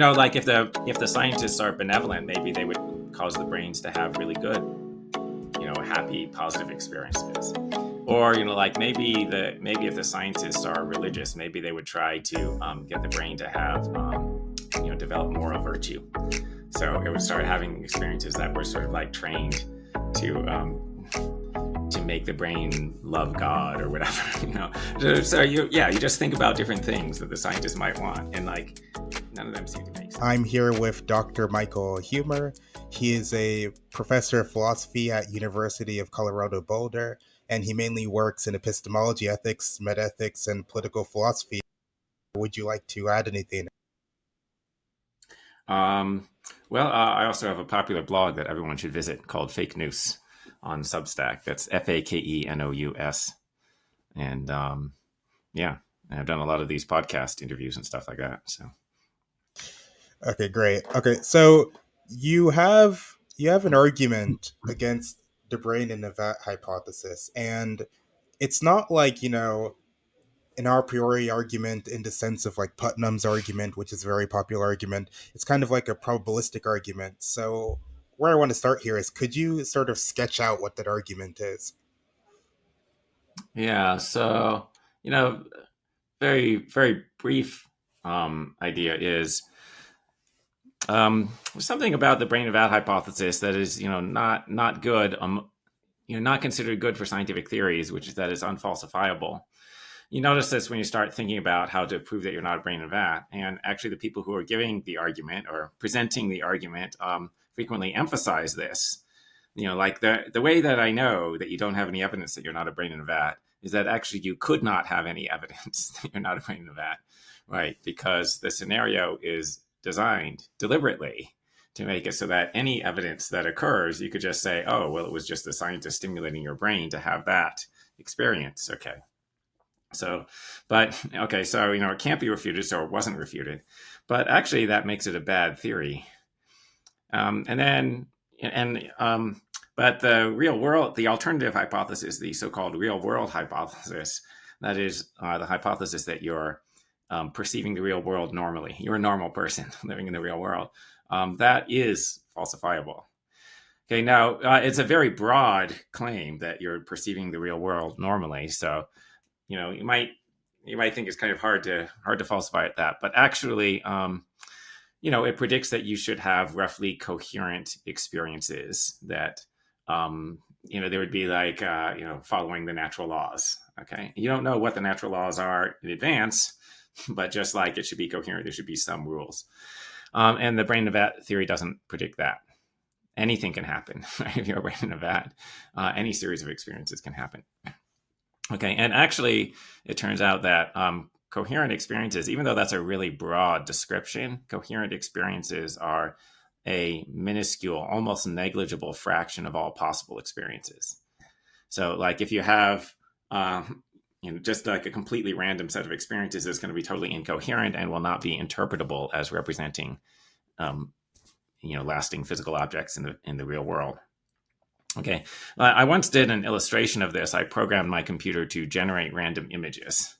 like if the scientists are benevolent, maybe they would cause the brains to have really good, happy, positive experiences. Or like maybe if the scientists are religious, maybe they would try to get the brain to have develop moral virtue. So it would start having experiences that were sort of like trained to make the brain love God or whatever. So you just think about different things that the scientists might want, and like none of them seem to make sense. I'm here with Dr. Michael Huemer. He is a professor of philosophy at University of Colorado Boulder, and he mainly works in epistemology, ethics, metaethics, and political philosophy. Would you like to add anything? Well, I also have a popular blog that everyone should visit called Fake News on Substack. That's FAKENOUS. And I've done a lot of these podcast interviews and stuff like that. So. Okay, great. Okay, so you have an argument against the brain in a vat hypothesis, and it's not like, an a priori argument in the sense of like Putnam's argument, which is a very popular argument. It's kind of like a probabilistic argument. So where I want to start here is, could you sort of sketch out what that argument is? Yeah, so, very, very brief idea is something about the brain of vat hypothesis that is, not good, not considered good for scientific theories, which is that it's unfalsifiable. You notice this when you start thinking about how to prove that you're not a brain in a vat. And actually, the people who are giving the argument or presenting the argument frequently emphasize this. Like the way that I know that you don't have any evidence that you're not a brain in a vat is that actually you could not have any evidence that you're not a brain in a vat, right? Because the scenario is designed deliberately to make it so that any evidence that occurs, you could just say, oh, well, it was just the scientist stimulating your brain to have that experience. Okay. So, it can't be refuted, so it wasn't refuted. But actually, that makes it a bad theory. But the real world, the alternative hypothesis, the so-called real world hypothesis, that is the hypothesis that you're perceiving the real world normally. You're a normal person living in the real world. That is falsifiable. Okay, now it's a very broad claim that you're perceiving the real world normally. So, you might think it's kind of hard to falsify at that, but actually, it predicts that you should have roughly coherent experiences that, there would be like, following the natural laws. Okay, you don't know what the natural laws are in advance, but just like it should be coherent, there should be some rules. And the brain of vat theory doesn't predict that. Anything can happen, right? If you're a brain in a vat, any series of experiences can happen. Okay, and actually, it turns out that coherent experiences, even though that's a really broad description, coherent experiences are a minuscule, almost negligible fraction of all possible experiences. So, like if you have, just like a completely random set of experiences, it's going to be totally incoherent and will not be interpretable as representing, lasting physical objects in the real world. Okay, I once did an illustration of this. I programmed my computer to generate random images.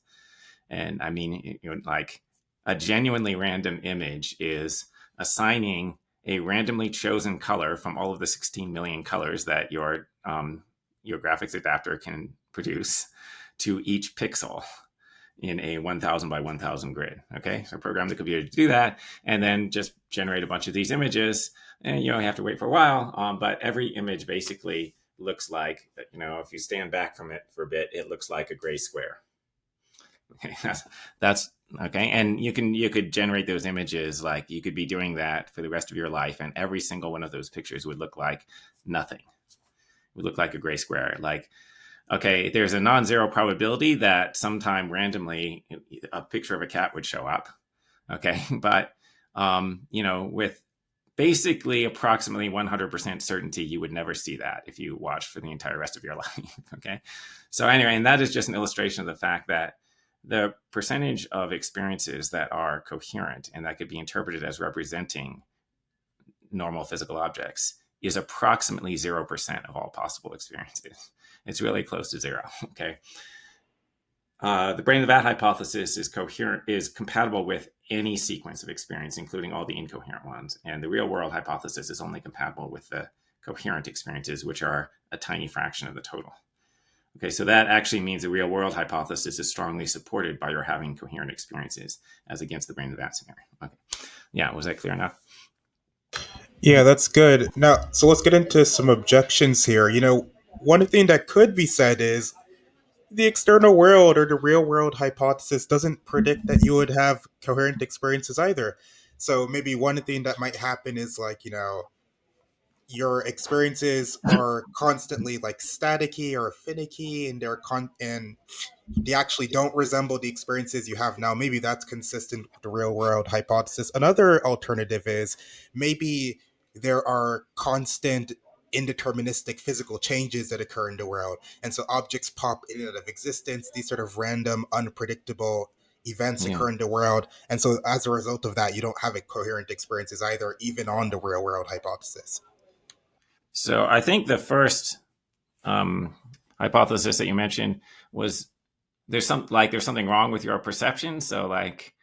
And I mean, like a genuinely random image is assigning a randomly chosen color from all of the 16 million colors that your graphics adapter can produce to each pixel in a 1000 by 1000 grid. Okay, so program the computer to do that and then just generate a bunch of these images. And you have to wait for a while, but every image basically looks like, if you stand back from it for a bit, it looks like a gray square. Okay, that's okay. And you could generate those images, like you could be doing that for the rest of your life, and every single one of those pictures would look like nothing. It would look like a gray square. Like, okay, there's a non-zero probability that sometime randomly a picture of a cat would show up. Okay, but with basically approximately 100% certainty, you would never see that if you watched for the entire rest of your life. Okay, so anyway, and that is just an illustration of the fact that the percentage of experiences that are coherent and that could be interpreted as representing normal physical objects is approximately 0% of all possible experiences. It's really close to zero. Okay. The brain of that hypothesis is coherent, is compatible with any sequence of experience, including all the incoherent ones. And the real world hypothesis is only compatible with the coherent experiences, which are a tiny fraction of the total. Okay, so that actually means the real world hypothesis is strongly supported by your having coherent experiences as against the brain of that scenario. Okay, yeah, was that clear enough? Yeah, that's good. Now, so let's get into some objections here. One thing that could be said is the external world or the real world hypothesis doesn't predict that you would have coherent experiences either. So maybe one thing that might happen is like, your experiences are constantly like staticky or finicky and and they actually don't resemble the experiences you have now. Maybe that's consistent with the real world hypothesis. Another alternative is maybe there are constant indeterministic physical changes that occur in the world. And so objects pop in and out of existence, these sort of random, unpredictable events Yeah. occur in the world. And so as a result of that, you don't have a coherent experiences either, even on the real world hypothesis. So I think the first um, hypothesis that you mentioned was there's something wrong with your perception. So like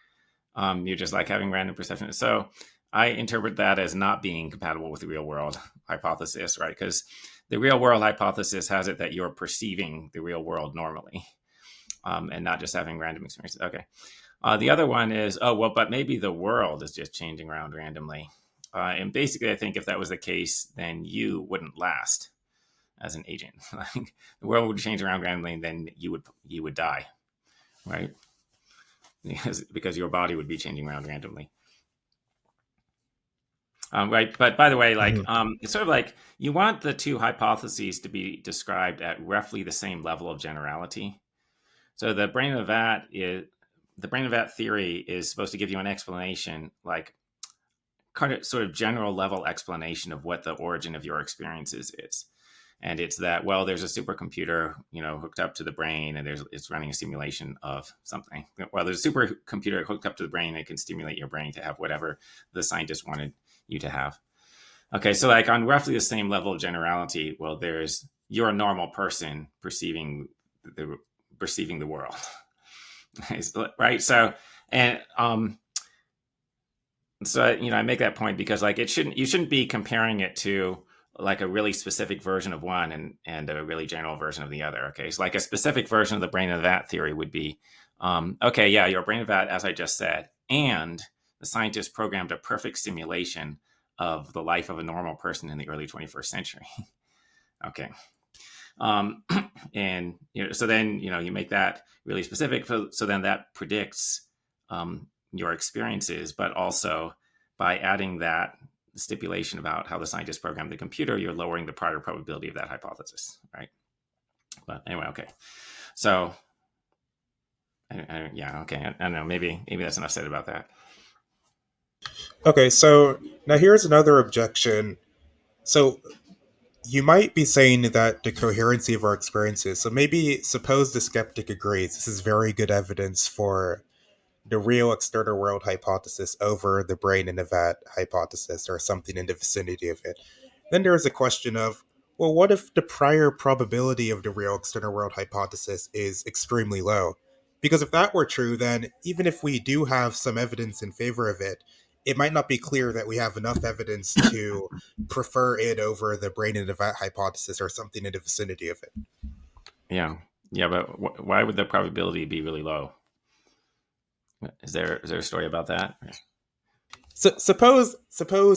you're just like having random perception. So I interpret that as not being compatible with the real world hypothesis, right? Because the real world hypothesis has it that you're perceiving the real world normally and not just having random experiences. Okay. The other one is, oh, well, but maybe the world is just changing around randomly. And basically, I think if that was the case, then you wouldn't last as an agent. Like the world would change around randomly, and then you would die, right? Because your body would be changing around randomly. Right. But by the way, like it's sort of like you want the two hypotheses to be described at roughly the same level of generality. So the brain of vat theory is supposed to give you an explanation, like kind of sort of general level explanation of what the origin of your experiences is. And it's that, well, there's a supercomputer, hooked up to the brain, and it's running a simulation of something. Well, there's a supercomputer hooked up to the brain that can stimulate your brain to have whatever the scientist wanted you to have. Okay, so like on roughly the same level of generality, well, you're a normal person perceiving the world, right? So and so I make that point because like you shouldn't be comparing it to like a really specific version of one and a really general version of the other. Okay, so like a specific version of the brain of vat theory would be, okay, yeah, your brain of vat, as I just said, and the scientist programmed a perfect simulation of the life of a normal person in the early 21st century. Okay. And so then you make that really specific, so then that predicts your experiences, but also by adding that stipulation about how the scientist programmed the computer, you're lowering the prior probability of that hypothesis, right? But anyway, okay. So yeah, okay. I don't know. Maybe that's enough said about that. Okay, so now here's another objection. So you might be saying that the coherency of our experiences. So maybe suppose the skeptic agrees. This is very good evidence for the real external world hypothesis over the brain in a vat hypothesis or something in the vicinity of it. Then there is a question of, well, what if the prior probability of the real external world hypothesis is extremely low? Because if that were true, then even if we do have some evidence in favor of it, it might not be clear that we have enough evidence to prefer it over the brain in a vat hypothesis or something in the vicinity of it. Yeah, but why would the probability be really low? Is there a story about that? So suppose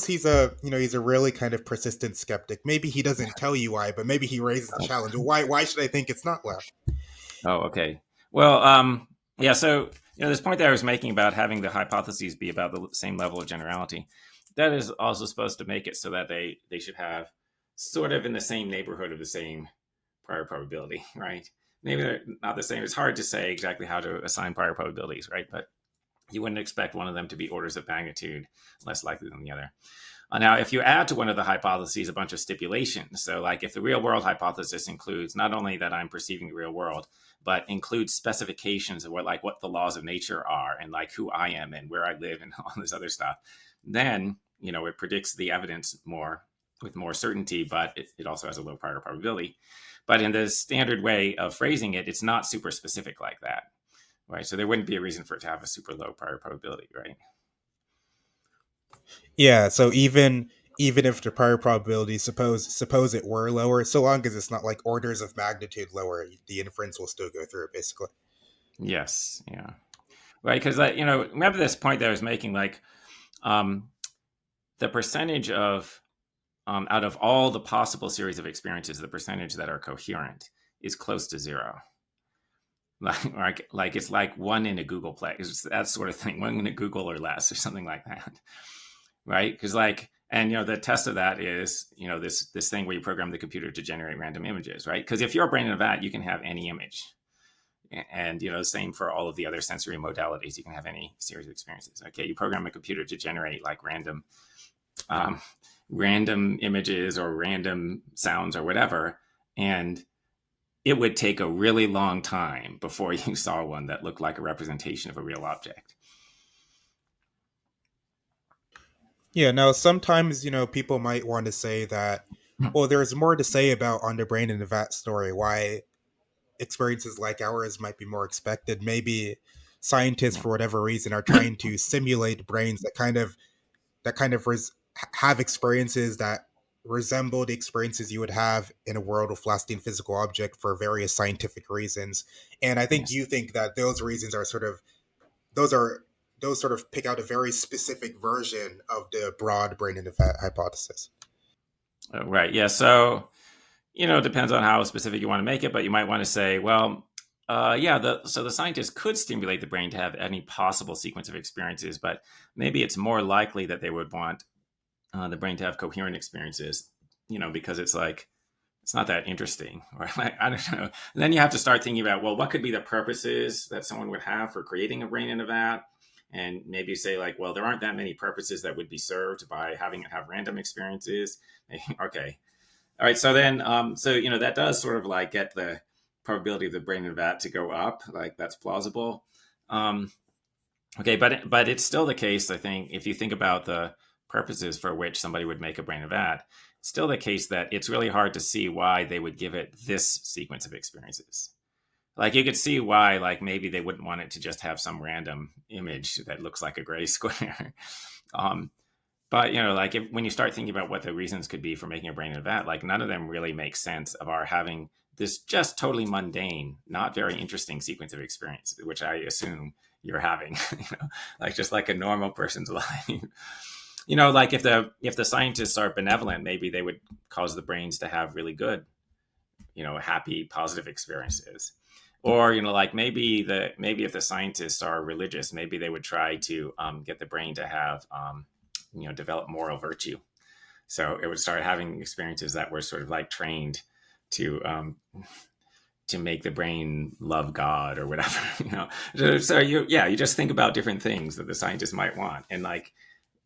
he's a really kind of persistent skeptic. Maybe he doesn't tell you why, but maybe he raises the challenge. Why should I think it's not low? Oh, okay. Well, yeah. So this point that I was making about having the hypotheses be about the same level of generality, that is also supposed to make it so that they should have sort of in the same neighborhood of the same prior probability, right? Maybe they're not the same. It's hard to say exactly how to assign prior probabilities, right? But you wouldn't expect one of them to be orders of magnitude less likely than the other. Now, if you add to one of the hypotheses a bunch of stipulations, so like if the real world hypothesis includes not only that I'm perceiving the real world, but includes specifications of what the laws of nature are and like who I am and where I live and all this other stuff, then it predicts the evidence more with more certainty, but it also has a low prior probability. But in the standard way of phrasing it, it's not super specific like that, right? So there wouldn't be a reason for it to have a super low prior probability, right? Yeah, so even if the prior probability suppose it were lower, so long as it's not like orders of magnitude lower, the inference will still go through basically. Yes, yeah, right. Because remember this point that I was making, like um, the percentage of out of all the possible series of experiences, the percentage that are coherent is close to zero. Like it's like one in a Google Play, it's that sort of thing, one in a Google or less, or something like that, right? Because and the test of that is this thing where you program the computer to generate random images, right? Because if you're a brain in a vat, you can have any image, and the same for all of the other sensory modalities. You can have any series of experiences. Okay, you program a computer to generate like um, random images or random sounds or whatever, and it would take a really long time before you saw one that looked like a representation of a real object. Yeah, now sometimes, people might want to say that, well, there's more to say about On the Brain in the Vat story, why experiences like ours might be more expected. Maybe scientists, Yeah. for whatever reason, are trying to simulate brains that have experiences that resemble the experiences you would have in a world with lasting physical object for various scientific reasons. And I think Yes. you think that those reasons are those are those sort of pick out a very specific version of the broad brain in the vat hypothesis. Right. Yeah. So it depends on how specific you want to make it, but you might want to say, well, yeah, the scientists could stimulate the brain to have any possible sequence of experiences, but maybe it's more likely that they would want the brain to have coherent experiences, because it's not that interesting, right? Like, I don't know. And then you have to start thinking about, well, what could be the purposes that someone would have for creating a brain in a vat? And maybe you say, like, well, there aren't that many purposes that would be served by having it have random experiences. Okay. All right. So then, that does sort of like get the probability of the brain in a vat to go up. Like, that's plausible. Um, okay. But it's still the case, I think, if you think about the purposes for which somebody would make a brain in a vat, it's still the case that it's really hard to see why they would give it this sequence of experiences. Like, you could see why, like, maybe they wouldn't want it to just have some random image that looks like a gray square. um, but like, when you start thinking about what the reasons could be for making a brain in a vat, like, none of them really make sense of our having this just totally mundane, not very interesting sequence of experience, which I assume you're having, like just like a normal person's life. Like, if the scientists are benevolent, maybe they would cause the brains to have really good, happy, positive experiences. Or like, maybe if the scientists are religious, maybe they would try to get the brain to have develop moral virtue. So it would start having experiences that were sort of like trained to make the brain love God or whatever. So you just think about different things that the scientists might want, and like,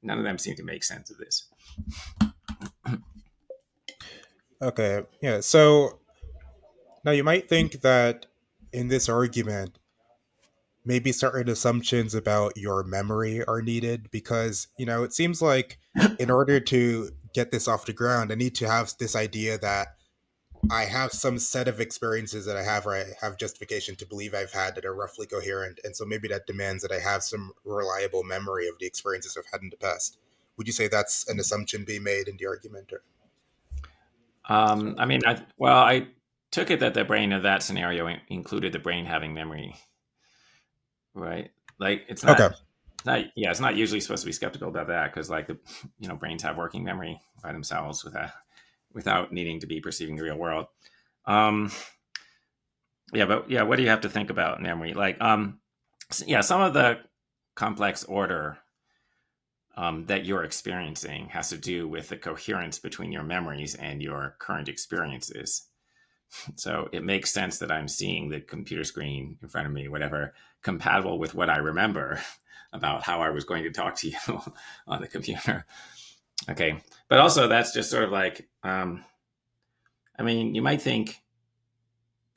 none of them seem to make sense of this. Okay, yeah. So now you might think that in this argument, maybe certain assumptions about your memory are needed because, it seems like in order to get this off the ground, I need to have this idea that I have some set of experiences that I have or I have justification to believe I've had that are roughly coherent. And so maybe that demands that I have some reliable memory of the experiences I've had in the past. Would you say that's an assumption being made in the argument? Or? I mean, I took it that the brain of that scenario included the brain having memory, right? Like, Okay. it's not usually supposed to be skeptical about that, because like, the brains have working memory by themselves without needing to be perceiving the real world. Um, yeah, but yeah, what do you have to think about memory? Like, some of the complex order that you're experiencing has to do with the coherence between your memories and your current experiences. So it makes sense that I'm seeing the computer screen in front of me, whatever, compatible with what I remember about how I was going to talk to you on the computer. Okay. But also, that's just sort of like, I mean, you might think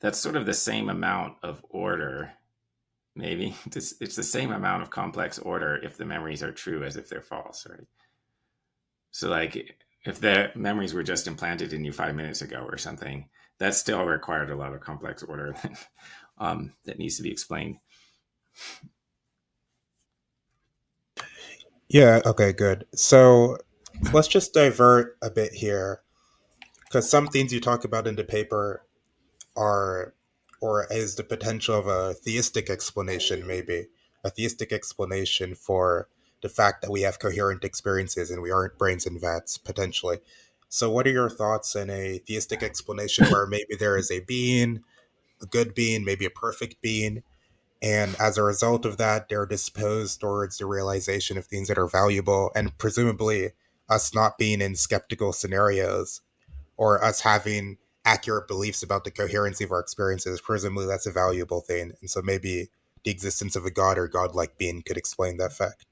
that's sort of the same amount of order. Maybe it's the same amount of complex order if the memories are true as if they're false, right? So like, if the memories were just implanted in you 5 minutes ago or something, that still required a lot of complex order that needs to be explained. Yeah, okay, good. So let's just divert a bit here, because some things you talk about in the paper are, or is the potential of a theistic explanation, maybe a theistic explanation for the fact that we have coherent experiences and we aren't brains and vats, potentially. So what are your thoughts in a theistic explanation where maybe there is a being, a good being, maybe a perfect being, and as a result of that they're disposed towards the realization of things that are valuable, and presumably us not being in skeptical scenarios or us having accurate beliefs about the coherency of our experiences, presumably that's a valuable thing. And so maybe the existence of a god or godlike being could explain that fact.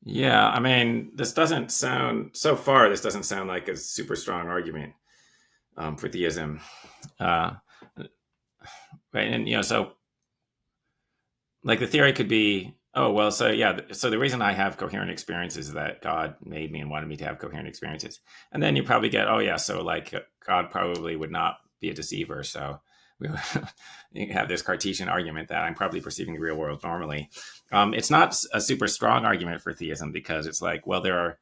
Yeah, I mean, this doesn't sound so far. This doesn't sound like a super strong argument for theism, uh, right? And so like the theory could be, oh well, so yeah, so the reason I have coherent experiences is that God made me and wanted me to have coherent experiences. And then you probably get, oh yeah, so like God probably would not be a deceiver, so we you have this Cartesian argument that I'm probably perceiving the real world normally. It's not a super strong argument for theism because it's like, well, there are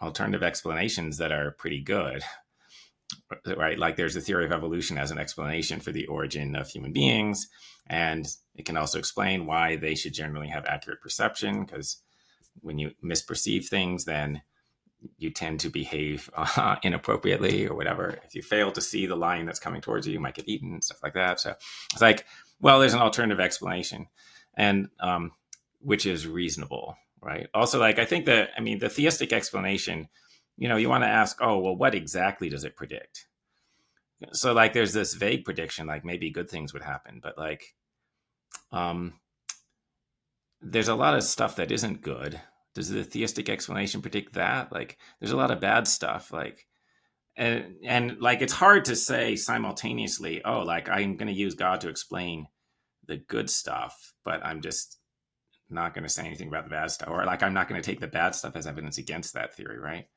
alternative explanations that are pretty good, right? Like there's the theory of evolution as an explanation for the origin of human beings, and it can also explain why they should generally have accurate perception, because when you misperceive things, then you tend to behave inappropriately or whatever. If you fail to see the lion that's coming towards you, you might get eaten, stuff like that. So it's like, well, there's an alternative explanation, and which is reasonable, right? Also, like I think that, I mean, the theistic explanation, you want to ask, oh, well, what exactly does it predict? So like there's this vague prediction, like maybe good things would happen, but like um there's a lot of stuff that isn't good. Does the theistic explanation predict that? Like there's a lot of bad stuff, like and like it's hard to say simultaneously, oh, like I'm going to use God to explain the good stuff, but I'm just not going to say anything about the bad stuff, or like I'm not going to take the bad stuff as evidence against that theory, right?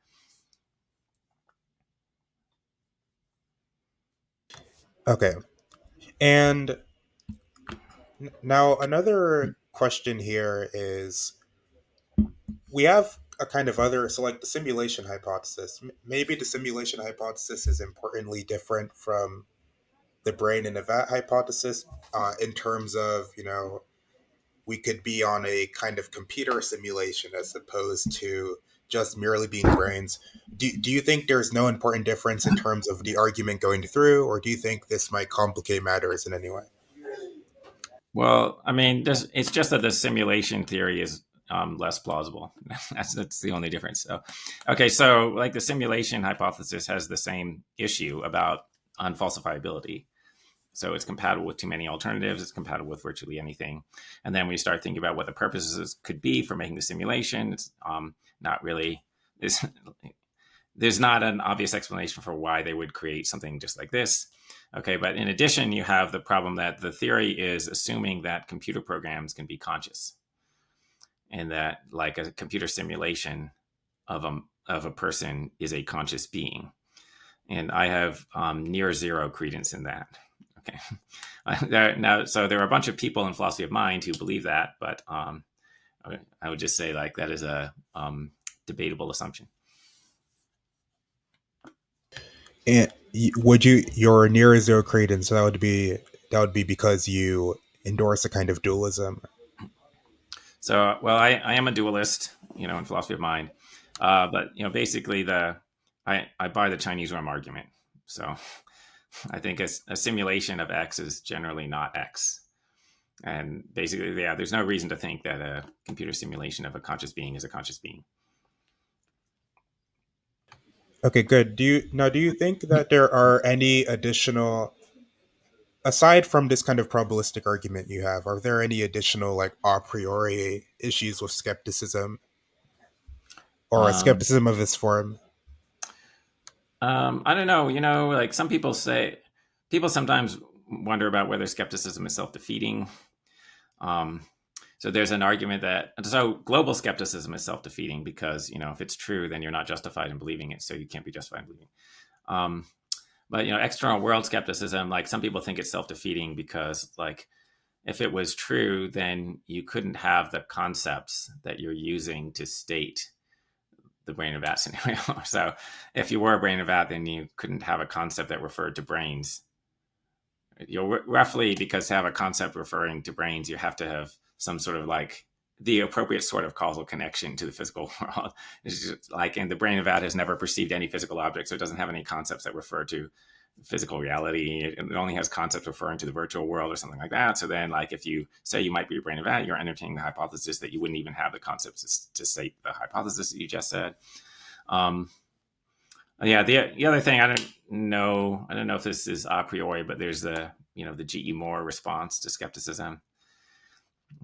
Okay. And now another question here is, we have a kind of other, so like the simulation hypothesis. Maybe the simulation hypothesis is importantly different from the brain in a vat hypothesis, in terms of, we could be on a kind of computer simulation as opposed to just merely being brains. Do you think there's no important difference in terms of the argument going through, or do you think this might complicate matters in any way? Well, I mean, it's just that the simulation theory is less plausible. That's the only difference. So, okay, so like the simulation hypothesis has the same issue about unfalsifiability. So it's compatible with too many alternatives. It's compatible with virtually anything. And then when you start thinking about what the purposes could be for making the simulation, it's not really. There's, there's not an obvious explanation for why they would create something just like this. Okay, but in addition, you have the problem that the theory is assuming that computer programs can be conscious, and that like a computer simulation of a person is a conscious being. And I have near zero credence in that. Okay, now so there are a bunch of people in philosophy of mind who believe that, but I would just say like that is a debatable assumption. And would you, your near zero credence, that would be because you endorse a kind of dualism? So, well, I am a dualist, in philosophy of mind, but basically I buy the Chinese room argument. So, I think a simulation of X is generally not X, and basically, yeah, there's no reason to think that a computer simulation of a conscious being is a conscious being. Okay, good. Do you think that there are any additional, aside from this kind of probabilistic argument you have, are there any additional like a priori issues with skepticism, or a Um, skepticism of this form? I don't know. Like some people say, people sometimes wonder about whether skepticism is self defeating. Um, So there's an argument that global skepticism is self-defeating because if it's true, then you're not justified in believing it, so you can't be justified in believing it. But external world skepticism, like some people think it's self-defeating because like if it was true, then you couldn't have the concepts that you're using to state the brain of vat scenario. So if you were a brain of vat, then you couldn't have a concept that referred to brains. Roughly, because to have a concept referring to brains, you have to have some sort of like the appropriate sort of causal connection to the physical world. It's just like, and the brain of vat has never perceived any physical object, so it doesn't have any concepts that refer to physical reality. It only has concepts referring to the virtual world or something like that. So then, like, if you say you might be a brain of vat, you're entertaining the hypothesis that you wouldn't even have the concepts to state the hypothesis that you just said. Yeah, the other thing, I don't know if this is a priori, but there's the the G.E. Moore response to skepticism,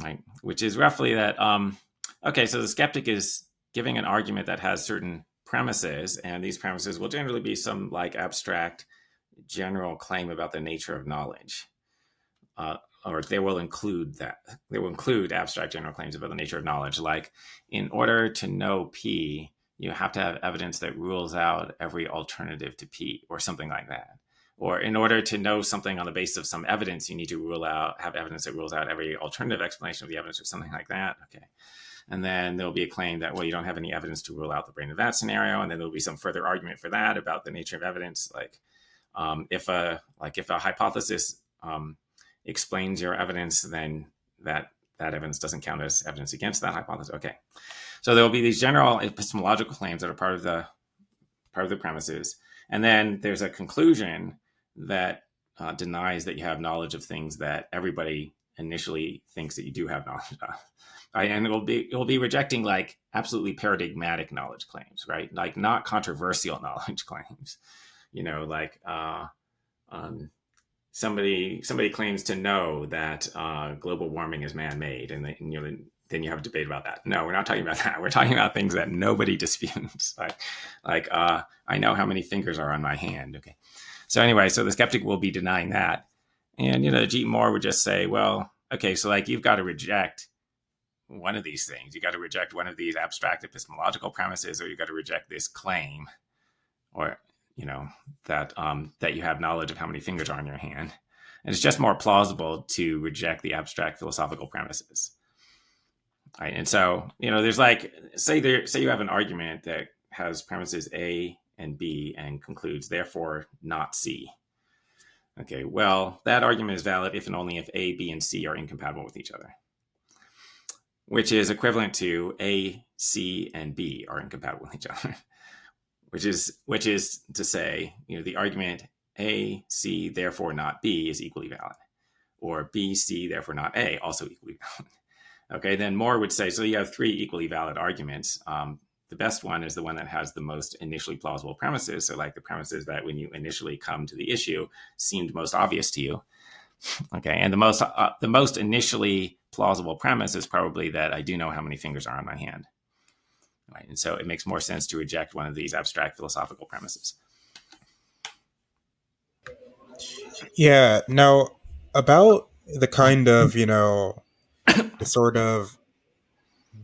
right? Which is roughly that okay, so the skeptic is giving an argument that has certain premises, and these premises will generally be some like abstract general claim about the nature of knowledge, or they will include abstract general claims about the nature of knowledge, like in order to know P, you have to have evidence that rules out every alternative to P, or something like that. Or in order to know something on the basis of some evidence, you need to have evidence that rules out every alternative explanation of the evidence, or something like that. Okay. And then there'll be a claim that, well, you don't have any evidence to rule out the brain of that scenario. And then there'll be some further argument for that about the nature of evidence. Like if a hypothesis explains your evidence, then that evidence doesn't count as evidence against that hypothesis. Okay. So there will be these general epistemological claims that are part of the premises. And then there's a conclusion that denies that you have knowledge of things that everybody initially thinks that you do have knowledge of. Right? And it will be rejecting like absolutely paradigmatic knowledge claims, right? Like not controversial knowledge claims. Like somebody claims to know that global warming is man-made, and then you have a debate about that. No, we're not talking about that. We're talking about things that nobody disputes. like I know how many fingers are on my hand. Okay. So anyway, so the skeptic will be denying that. And, G. Moore would just say, well, okay, so like you've got to reject one of these things. You got to reject one of these abstract epistemological premises, or you got to reject this claim, or, that you have knowledge of how many fingers are on your hand. And it's just more plausible to reject the abstract philosophical premises. Right. And so, there's like, say you have an argument that has premises A and B and concludes, therefore, not C. Okay, well, that argument is valid if and only if A, B, and C are incompatible with each other, which is equivalent to A, C, and B are incompatible with each other, which is to say, the argument A, C, therefore not B is equally valid, or B, C, therefore not A, also equally valid. Okay, then Moore would say, so you have three equally valid arguments. The best one is the one that has the most initially plausible premises. So like the premises that when you initially come to the issue seemed most obvious to you. Okay, and the most initially plausible premise is probably that I do know how many fingers are on my hand. Right, and so it makes more sense to reject one of these abstract philosophical premises. Yeah, now about the kind of, the sort of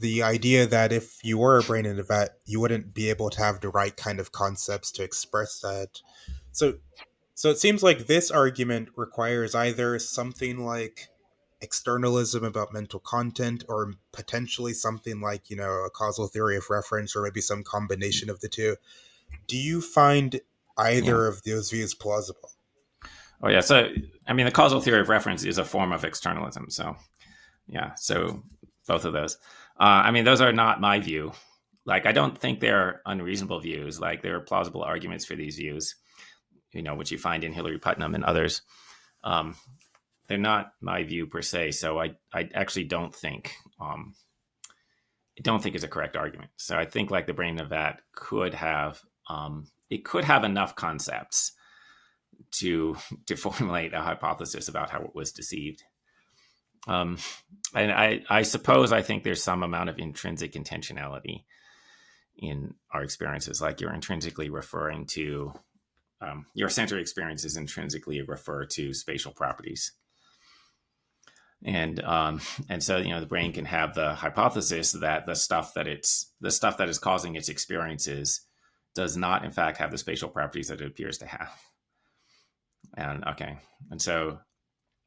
the idea that if you were a brain in a vat, you wouldn't be able to have the right kind of concepts to express that. So it seems like this argument requires either something like externalism about mental content, or potentially something like, a causal theory of reference, or maybe some combination of the two. Do you find either of those views plausible? Oh, yeah. So, I mean, the causal theory of reference is a form of externalism. So, yeah. So both of those. I mean, those are not my view. Like, I don't think they're unreasonable views. Like, there are plausible arguments for these views, which you find in Hilary Putnam and others. They're not my view per se. So I actually don't think it's a correct argument. So I think like the brain of that could have enough concepts to formulate a hypothesis about how it was deceived. And I suppose I think there's some amount of intrinsic intentionality in our experiences. Like you're intrinsically referring to your sensory experiences intrinsically refer to spatial properties. And so the brain can have the hypothesis that the stuff that is causing its experiences does not in fact have the spatial properties that it appears to have. And so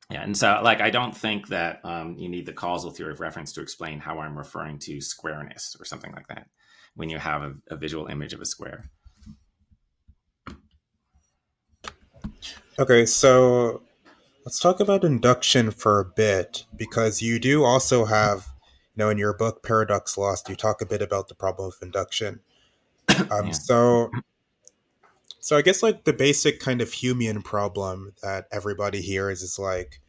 like I don't think that you need the causal theory of reference to explain how I'm referring to squareness or something like that when you have a visual image of a square. Okay, so let's talk about induction for a bit, because you do also have, in your book Paradox Lost, you talk a bit about the problem of induction. Yeah. So I guess like the basic kind of Humean problem that everybody hears is like,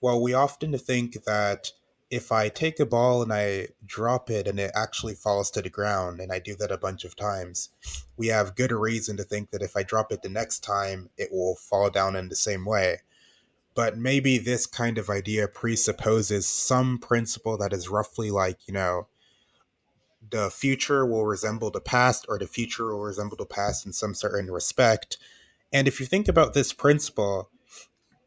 well, we often think that if I take a ball and I drop it and it actually falls to the ground, and I do that a bunch of times, we have good reason to think that if I drop it the next time, it will fall down in the same way. But maybe this kind of idea presupposes some principle that is roughly like, the future will resemble the past, or the future will resemble the past in some certain respect. And if you think about this principle,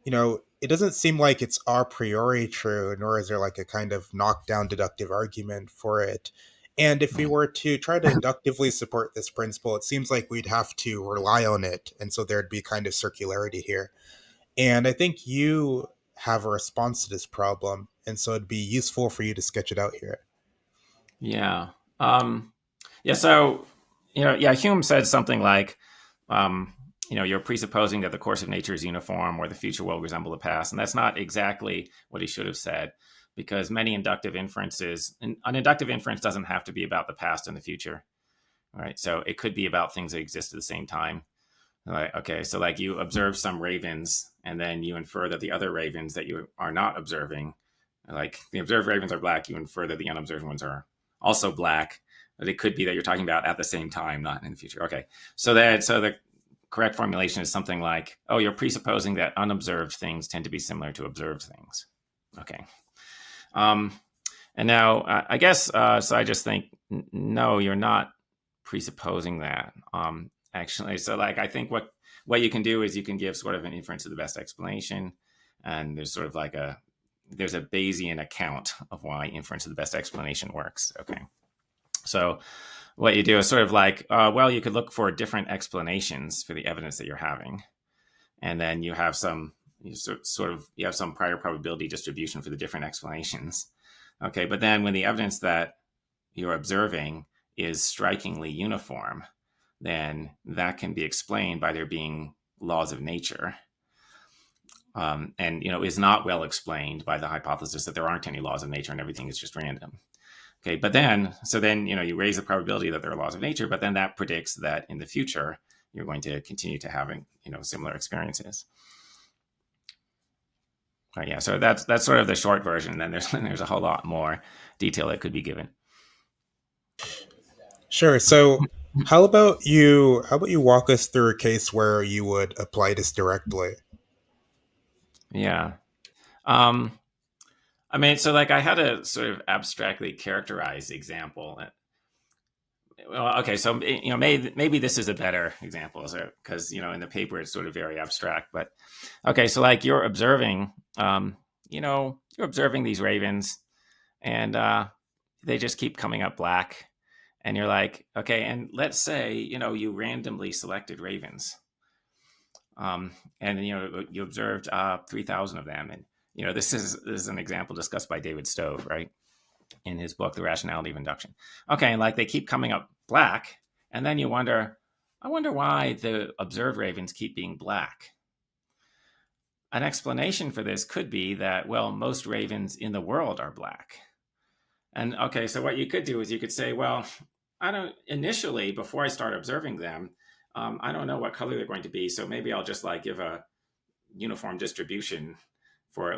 it doesn't seem like it's a priori true, nor is there like a kind of knockdown deductive argument for it. And if we were to try to inductively support this principle, it seems like we'd have to rely on it. And so there'd be kind of circularity here. And I think you have a response to this problem. And so it'd be useful for you to sketch it out here. Yeah. Yeah. So, Hume said something like, you're presupposing that the course of nature is uniform or the future will resemble the past. And that's not exactly what he should have said, because many inductive inferences, an inductive inference doesn't have to be about the past and the future. Right. So it could be about things that exist at the same time. Like, okay, so like you observe some ravens and then you infer that the other ravens that you are not observing, like the observed ravens are black, you infer that the unobserved ones are also black. But it could be that you're talking about at the same time, not in the future. Okay, so the correct formulation is something like, oh, you're presupposing that unobserved things tend to be similar to observed things. Okay. And now I guess, so I just think, no, you're not presupposing that. Actually, so like I think what you can do is you can give sort of an inference of the best explanation, and there's sort of like there's a Bayesian account of why inference of the best explanation works. Okay, so what you do is sort of like, well, you could look for different explanations for the evidence that you're having, and then you have some you have some prior probability distribution for the different explanations. Okay, but then when the evidence that you're observing is strikingly uniform, then that can be explained by there being laws of nature, and is not well explained by the hypothesis that there aren't any laws of nature and everything is just random. Okay, but then you raise the probability that there are laws of nature, but then that predicts that in the future you're going to continue to having similar experiences. Yeah, so that's sort of the short version. Then there's a whole lot more detail that could be given. Sure. So how about you walk us through a case where you would apply this directly? Yeah. I mean, so like I had to sort of abstractly characterize the example. Well, okay, so maybe this is a better example, because in the paper it's sort of very abstract. But okay, so like you're observing, you're observing these ravens, and they just keep coming up black, and you're like, okay, and let's say you randomly selected ravens, and you observed 3,000 of them, and this is an example discussed by David Stove, right, in his book The Rationality of Induction. Okay, and like they keep coming up black, and then I wonder why the observed ravens keep being black. An explanation for this could be that, well, most ravens in the world are black. And okay, so what you could do is you could say, well, initially, before I start observing them, I don't know what color they're going to be, so maybe I'll just like give a uniform distribution for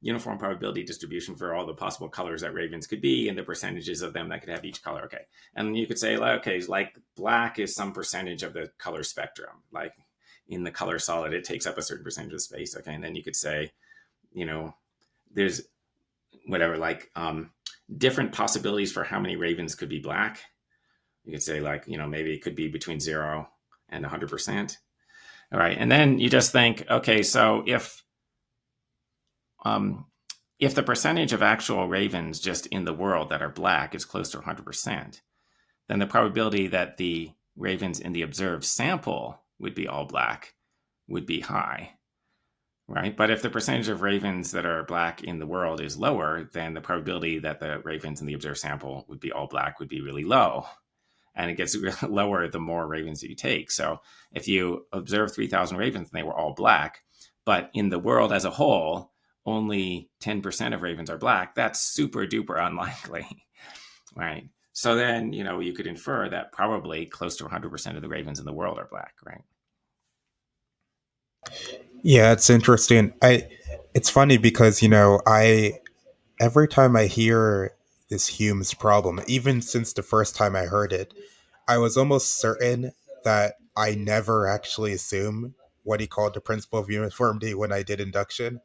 uniform probability distribution for all the possible colors that ravens could be and the percentages of them that could have each color. Okay. And you could say, okay, like black is some percentage of the color spectrum. Like in the color solid, it takes up a certain percentage of space. Okay. And then you could say, there's whatever, like different possibilities for how many ravens could be black. You could say like, maybe it could be between 0 and 100%. All right. And then you just think, okay, so if um, if the percentage of actual ravens just in the world that are black is close to 100%, then the probability that the ravens in the observed sample would be all black would be high, right? But if the percentage of ravens that are black in the world is lower, then the probability that the ravens in the observed sample would be all black would be really low. And it gets lower the more ravens that you take. So if you observe 3,000 ravens and they were all black, but in the world as a whole, only 10% of ravens are black, that's super duper unlikely, right? So then, you could infer that probably close to 100% of the ravens in the world are black, right? Yeah, it's interesting. It's funny because I every time I hear this Hume's problem, even since the first time I heard it, I was almost certain that I never actually assumed what he called the principle of uniformity when I did induction.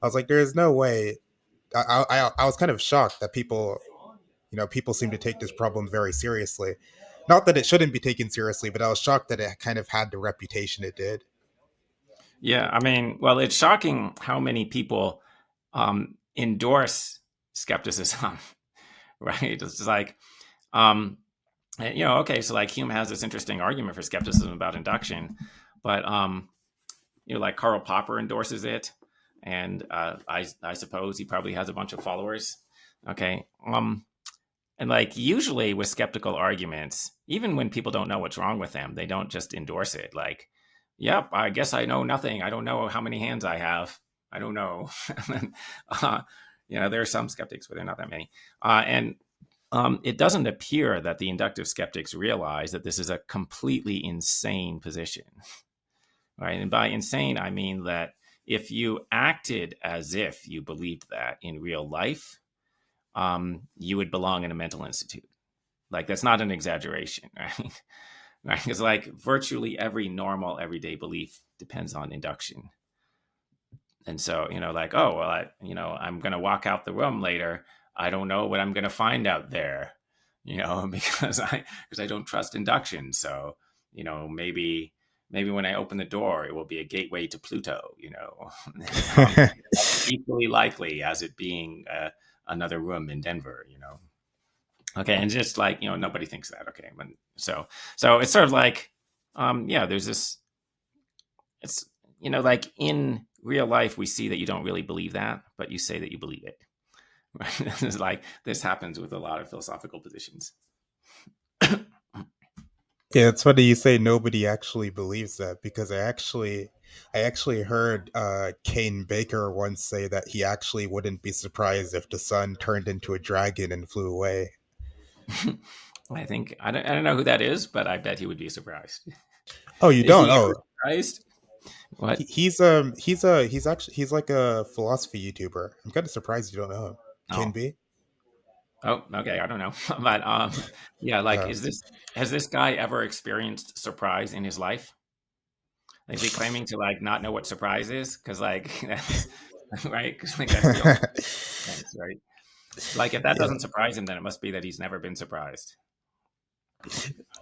I was like, there's no way. I was kind of shocked that people seem to take this problem very seriously. Not that it shouldn't be taken seriously, but I was shocked that it kind of had the reputation it did. Yeah, I mean, well, it's shocking how many people endorse skepticism, right? It's just like, um, okay, so like Hume has this interesting argument for skepticism about induction, but like Karl Popper endorses it, and I suppose he probably has a bunch of followers. Okay, and like usually with skeptical arguments, even when people don't know what's wrong with them, they don't just endorse it. Like, yep, I guess I know nothing. I don't know how many hands I have. I don't know. uh, there are some skeptics, but they're not that many. And it doesn't appear that the inductive skeptics realize that this is a completely insane position, right? And by insane, I mean that if you acted as if you believed that in real life, you would belong in a mental institute. Like, that's not an exaggeration, right? Right? Because like virtually every normal everyday belief depends on induction. And so, like, oh, well, I'm going to walk out the room later. I don't know what I'm going to find out there, because I don't trust induction. So, maybe when I open the door, it will be a gateway to Pluto, equally likely as it being another room in Denver. Okay, and just like nobody thinks that. Okay, so it's sort of like, there's this. It's like in real life we see that you don't really believe that, but you say that you believe it. Right? It's like this happens with a lot of philosophical positions. Yeah, it's funny you say nobody actually believes that because I actually heard Kane Baker once say that he actually wouldn't be surprised if the sun turned into a dragon and flew away. I don't know who that is, but I bet he would be surprised. Oh, you Is don't? he ever Oh, surprised? What? he's like a philosophy YouTuber. I'm kind of surprised you don't know him. Kane Oh, B. oh, okay. I don't know, but yeah. Like, Uh, has this guy ever experienced surprise in his life? Is he claiming to like not know what surprise is? Because like that's right. Because like that's the only sense, right? Like if that yeah. doesn't surprise him, then it must be that he's never been surprised.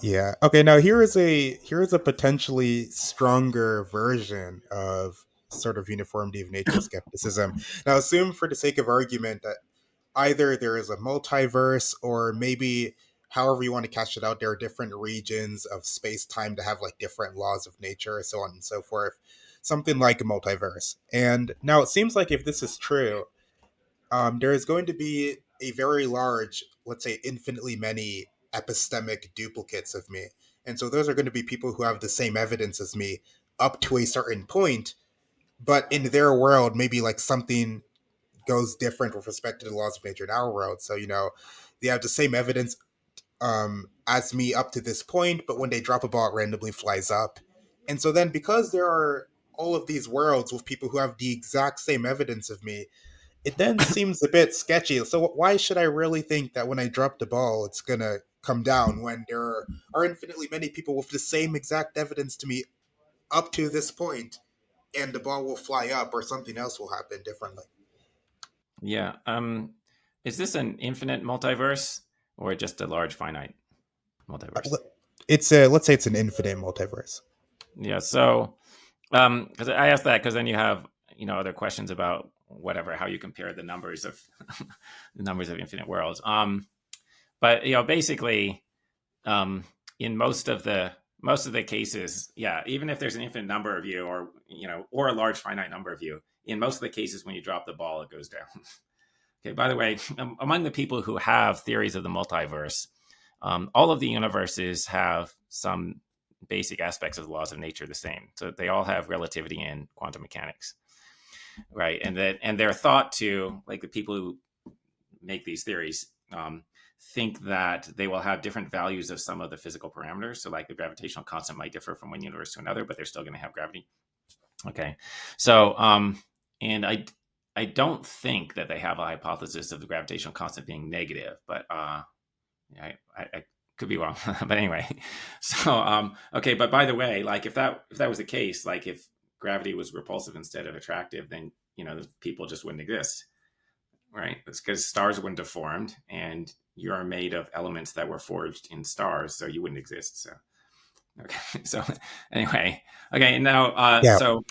Yeah. Okay. Now here is a potentially stronger version of sort of uniformity of nature skepticism. Now, assume for the sake of argument that either there is a multiverse or maybe however you want to cash it out, there are different regions of space time to have like different laws of nature, so on and so forth. Something like a multiverse. And now it seems like if this is true, there is going to be a very large, let's say, infinitely many epistemic duplicates of me. And so those are going to be people who have the same evidence as me up to a certain point, but in their world, maybe like something goes different with respect to the laws of nature in our world. So, they have the same evidence as me up to this point, but when they drop a ball, it randomly flies up. And so then, because there are all of these worlds with people who have the exact same evidence of me, it then seems a bit sketchy. So why should I really think that when I drop the ball, it's gonna come down when there are infinitely many people with the same exact evidence to me up to this point, and the ball will fly up or something else will happen differently? Yeah. Is this an infinite multiverse or just a large finite multiverse? It's a let's say it's an infinite multiverse. Yeah. So, because I asked that because then you have other questions about whatever, how you compare the numbers of the numbers of infinite worlds. But basically, in most of the cases, yeah, even if there's an infinite number of you, or a large finite number of you, in most of the cases, when you drop the ball, it goes down. Okay. By the way, among the people who have theories of the multiverse, all of the universes have some basic aspects of the laws of nature the same. So they all have relativity and quantum mechanics, right? And they're thought to, like, the people who make these theories think that they will have different values of some of the physical parameters. So, like, the gravitational constant might differ from one universe to another, but they're still going to have gravity. Okay, so and I don't think that they have a hypothesis of the gravitational constant being negative, but I could be wrong. But anyway, so okay. But by the way, like, if that was the case, like, if gravity was repulsive instead of attractive, then the people just wouldn't exist, right? It's because stars wouldn't have formed, and you're made of elements that were forged in stars, so you wouldn't exist. So okay. So anyway, okay. Now, Yeah. so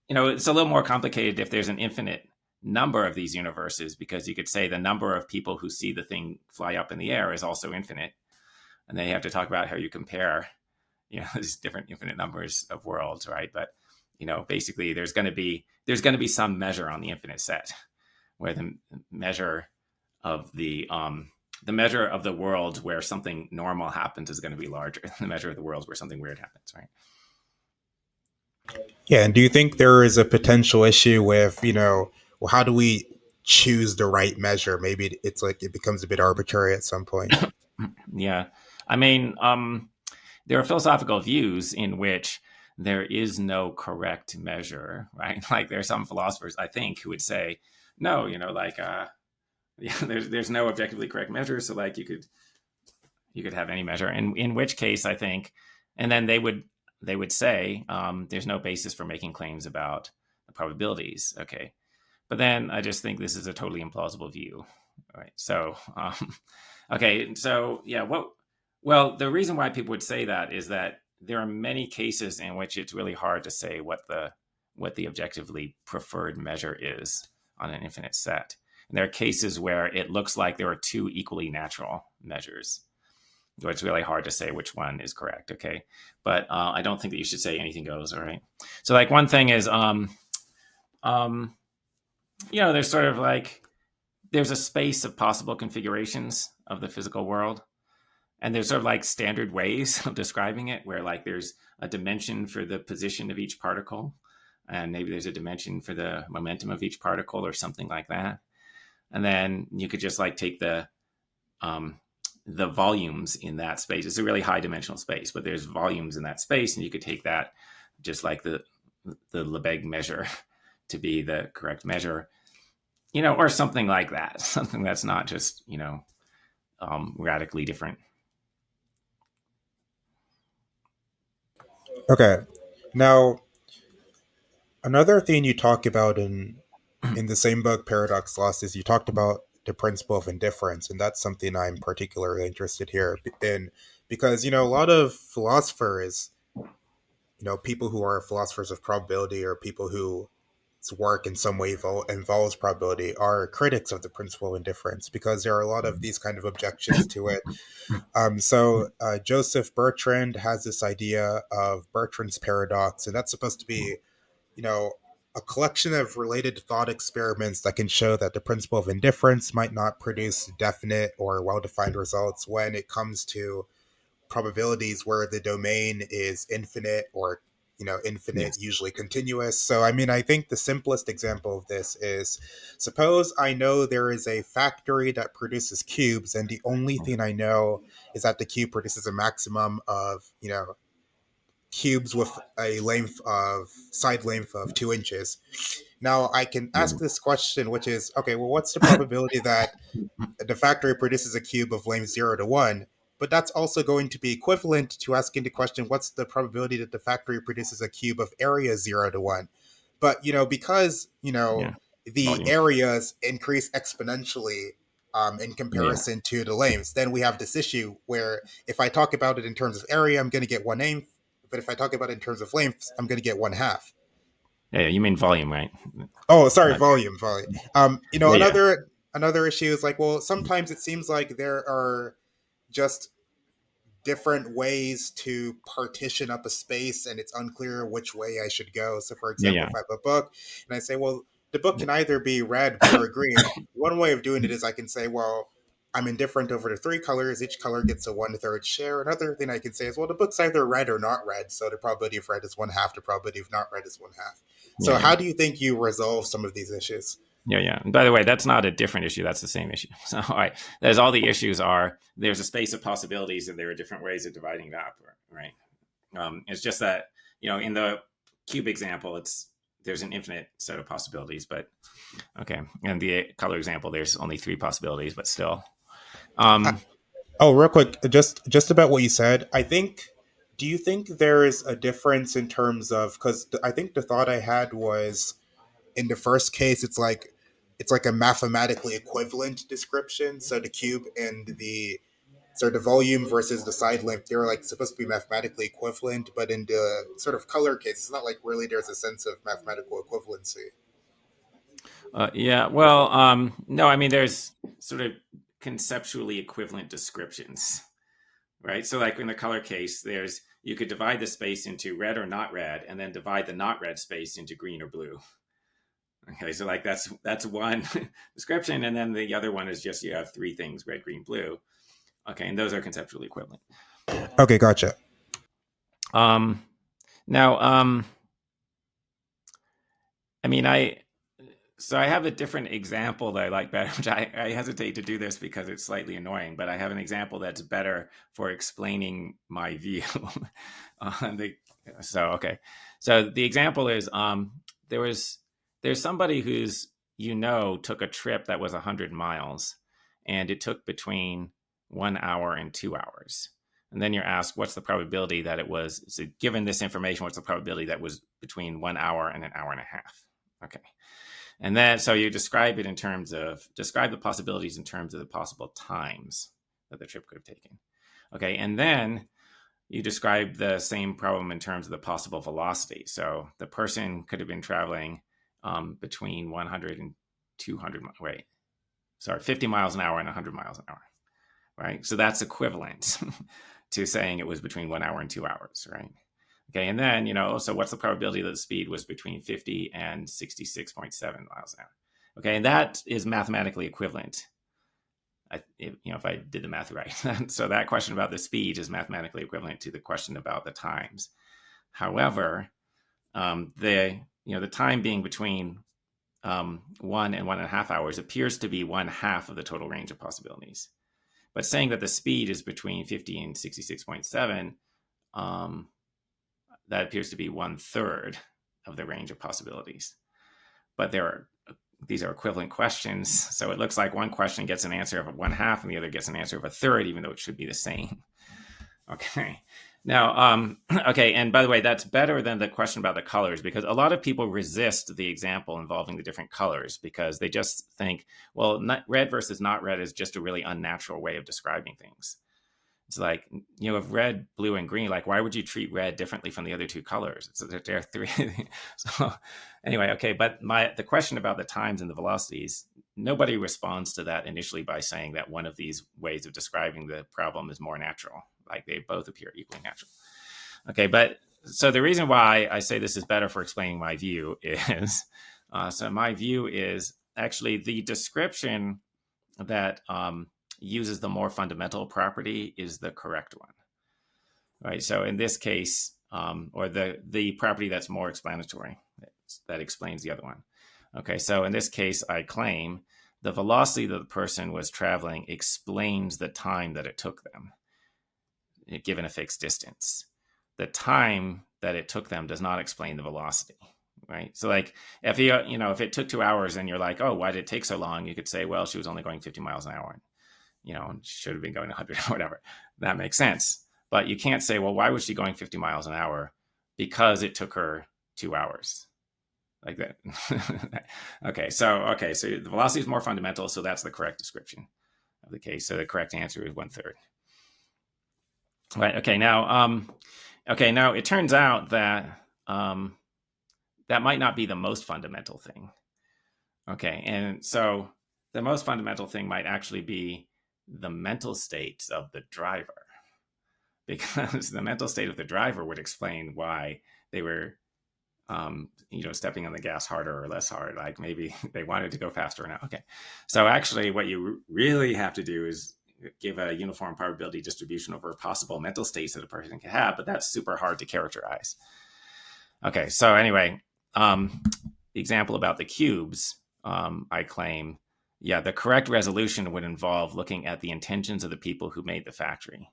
it's a little more complicated if there's an infinite number of these universes, because you could say the number of people who see the thing fly up in the air is also infinite, and then you have to talk about how you compare these different infinite numbers of worlds, right? But basically, there's going to be some measure on the infinite set where the measure of the worlds where something normal happens is going to be larger than the measure of the worlds where something weird happens, right? Yeah, and do you think there is a potential issue with, well, how do we choose the right measure? Maybe it's like it becomes a bit arbitrary at some point. Yeah. I mean, there are philosophical views in which there is no correct measure, right? Like, there are some philosophers, I think, who would say, no, there's no objectively correct measure. So, like, you could have any measure, and in which case, I think, and then they would say there's no basis for making claims about the probabilities. Okay. But then I just think this is a totally implausible view. Right. So, okay. So, yeah, well, the reason why people would say that is that there are many cases in which it's really hard to say what the objectively preferred measure is on an infinite set. And there are cases where it looks like there are two equally natural measures. So it's really hard to say which one is correct. Okay. But I don't think that you should say anything goes. All right. So, like, one thing is, there's sort of like, there's a space of possible configurations of the physical world. And there's sort of like standard ways of describing it, where, like, there's a dimension for the position of each particle, and maybe there's a dimension for the momentum of each particle, or something like that. And then you could just, like, take the volumes in that space. It's a really high dimensional space, but there's volumes in that space, and you could take that, just like the Lebesgue measure, to be the correct measure, or something like that. Something that's not just radically different. Okay. Now, another thing you talk about in the same book, Paradox Lost, is you talked about the principle of indifference, and that's something I'm particularly interested here in, because a lot of philosophers, people who are philosophers of probability, or people whose work in some way involves probability, are critics of the principle of indifference, because there are a lot of these kind of objections to it. So Joseph Bertrand has this idea of Bertrand's paradox, and that's supposed to be, a collection of related thought experiments that can show that the principle of indifference might not produce definite or well-defined results when it comes to probabilities where the domain is infinite, or infinite, Yes. usually continuous. So I mean, I think the simplest example of this is, suppose I know there is a factory that produces cubes, and the only thing I know is that the cube produces a maximum of cubes with a side length of 2 inches. Now I can ask this question, which is, okay, well, what's the probability that the factory produces a cube of length 0 to 1? But that's also going to be equivalent to asking the question, what's the probability that the factory produces a cube of area 0 to 1? But, because, Yeah. the Volume. areas increase exponentially in Yeah. comparison to the lengths, then we have this issue where if I talk about it in terms of area, I'm going to get 1/8. But if I talk about it in terms of lengths, I'm going to get 1/2. Yeah, you mean volume, right? Oh, sorry, Not, volume. yeah, yeah, Another issue is like, well, sometimes it seems like there are just different ways to partition up a space and it's unclear which way I should go. So, for example, yeah, if I have a book and I say, well, the book yeah. can either be red, blue, or green, one way of doing it is I can say, well, I'm indifferent over the three colors. Each color gets a 1/3 share. Another thing I can say is, well, the book's either red or not red. So the probability of red is one half. The probability of not red is one half. Yeah, So, yeah. how do you think you resolve some of these issues? Yeah, yeah. And by the way, that's not a different issue. That's the same issue. So, all right, there's all the issues are there's a space of possibilities, and there are different ways of dividing it up, right? It's just that in the cube example, there's an infinite set of possibilities, but okay. And the color example, there's only three possibilities, but still. Uh, Um, Oh, real quick, just about what you said. I think. Do you think there is a difference in terms of because I think the thought I had was in the first case it's like a mathematically equivalent description. So the cube and the volume versus the side length they're like supposed to be mathematically equivalent, but in the sort of color case, it's not like really there's a sense of mathematical equivalency. yeah. Well, no. I mean, there's sort of conceptually equivalent descriptions, right? So, like in the color case, you could divide the space into red or not red, and then divide the not red space into green or blue. Okay, so like that's one description, and then the other one is just you have three things: red, green, blue. Okay, and those are conceptually equivalent. Okay, gotcha. Um, now, I mean, I have a different example that I like better, which I hesitate to do this because it's slightly annoying, but I have an example that's better for explaining my view. Okay. So the example is there's somebody who's took a trip that was 100 miles, and it took between 1 hour and 2 hours. And then you're asked, what's the probability that it was? So given this information, what's the probability that was between 1 hour and an hour and a half? Okay. And then, so you describe the possibilities in terms of the possible times that the trip could have taken. Okay. And then you describe the same problem in terms of the possible velocity. So the person could have been traveling between 100 and 200, 50 miles an hour and 100 miles an hour, right? So that's equivalent to saying it was between 1 hour and 2 hours, right? Okay, and then, so what's the probability that the speed was between 50 and 66.7 miles an hour? Okay, and that is mathematically equivalent. If I did the math right. So that question about the speed is mathematically equivalent to the question about the times. However, the time being between 1 and 1.5 hours appears to be one half of the total range of possibilities. But saying that the speed is between 50 and 66.7, that appears to be 1/3 of the range of possibilities. But these are equivalent questions. So it looks like one question gets an answer of 1/2 and the other gets an answer of 1/3, even though it should be the same. Okay. Now, okay. And by the way, that's better than the question about the colors, because a lot of people resist the example involving the different colors because they just think, well, red versus not red is just a really unnatural way of describing things. It's like, of red, blue, and green, like, why would you treat red differently from the other two colors? So there are three. So anyway, okay. But the question about the times and the velocities, nobody responds to that initially by saying that one of these ways of describing the problem is more natural. Like, they both appear equally natural. Okay. But so the reason why I say this is better for explaining my view is, so my view is actually the description that, uses the more fundamental property is the correct one, right? So in this case, or the property that's more explanatory, that explains the other one. Okay, so in this case, I claim the velocity that the person was traveling explains the time that it took them, given a fixed distance. The time that it took them does not explain the velocity, right? So like if if it took 2 hours and you're like, oh, why did it take so long? You could say, well, she was only going 50 miles an hour. Should have been going 100 or whatever. That makes sense. But you can't say, well, why was she going 50 miles an hour? Because it took her 2 hours. Like that. Okay, so the velocity is more fundamental, so that's the correct description of the case. So the correct answer is 1/3. Right. Okay. Now it turns out that that might not be the most fundamental thing. Okay, and so the most fundamental thing might actually be the mental state of the driver, because the mental state of the driver would explain why they were stepping on the gas harder or less hard. Like maybe they wanted to go faster or not. Okay. So actually what you really have to do is give a uniform probability distribution over possible mental states that a person can have, but that's super hard to characterize. Okay. So anyway, the example about the cubes, I claim, the correct resolution would involve looking at the intentions of the people who made the factory.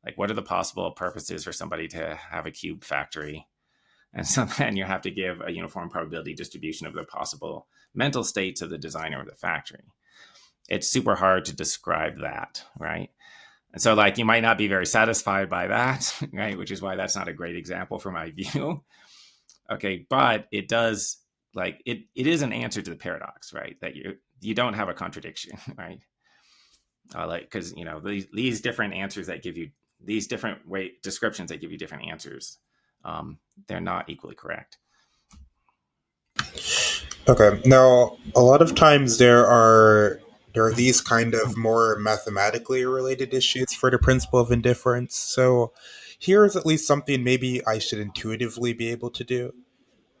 Like, what are the possible purposes for somebody to have a cube factory? And so then you have to give a uniform probability distribution of the possible mental states of the designer of the factory. It's super hard to describe that, right? And so like you might not be very satisfied by that, right? Which is why that's not a great example for my view. Okay, but it does, like, it is an answer to the paradox, right? That you don't have a contradiction, right? Because, these different answers that give you, these different descriptions that give you different answers, they're not equally correct. Okay. Now, a lot of times there are these kind of more mathematically related issues for the principle of indifference. So here's at least something maybe I should intuitively be able to do.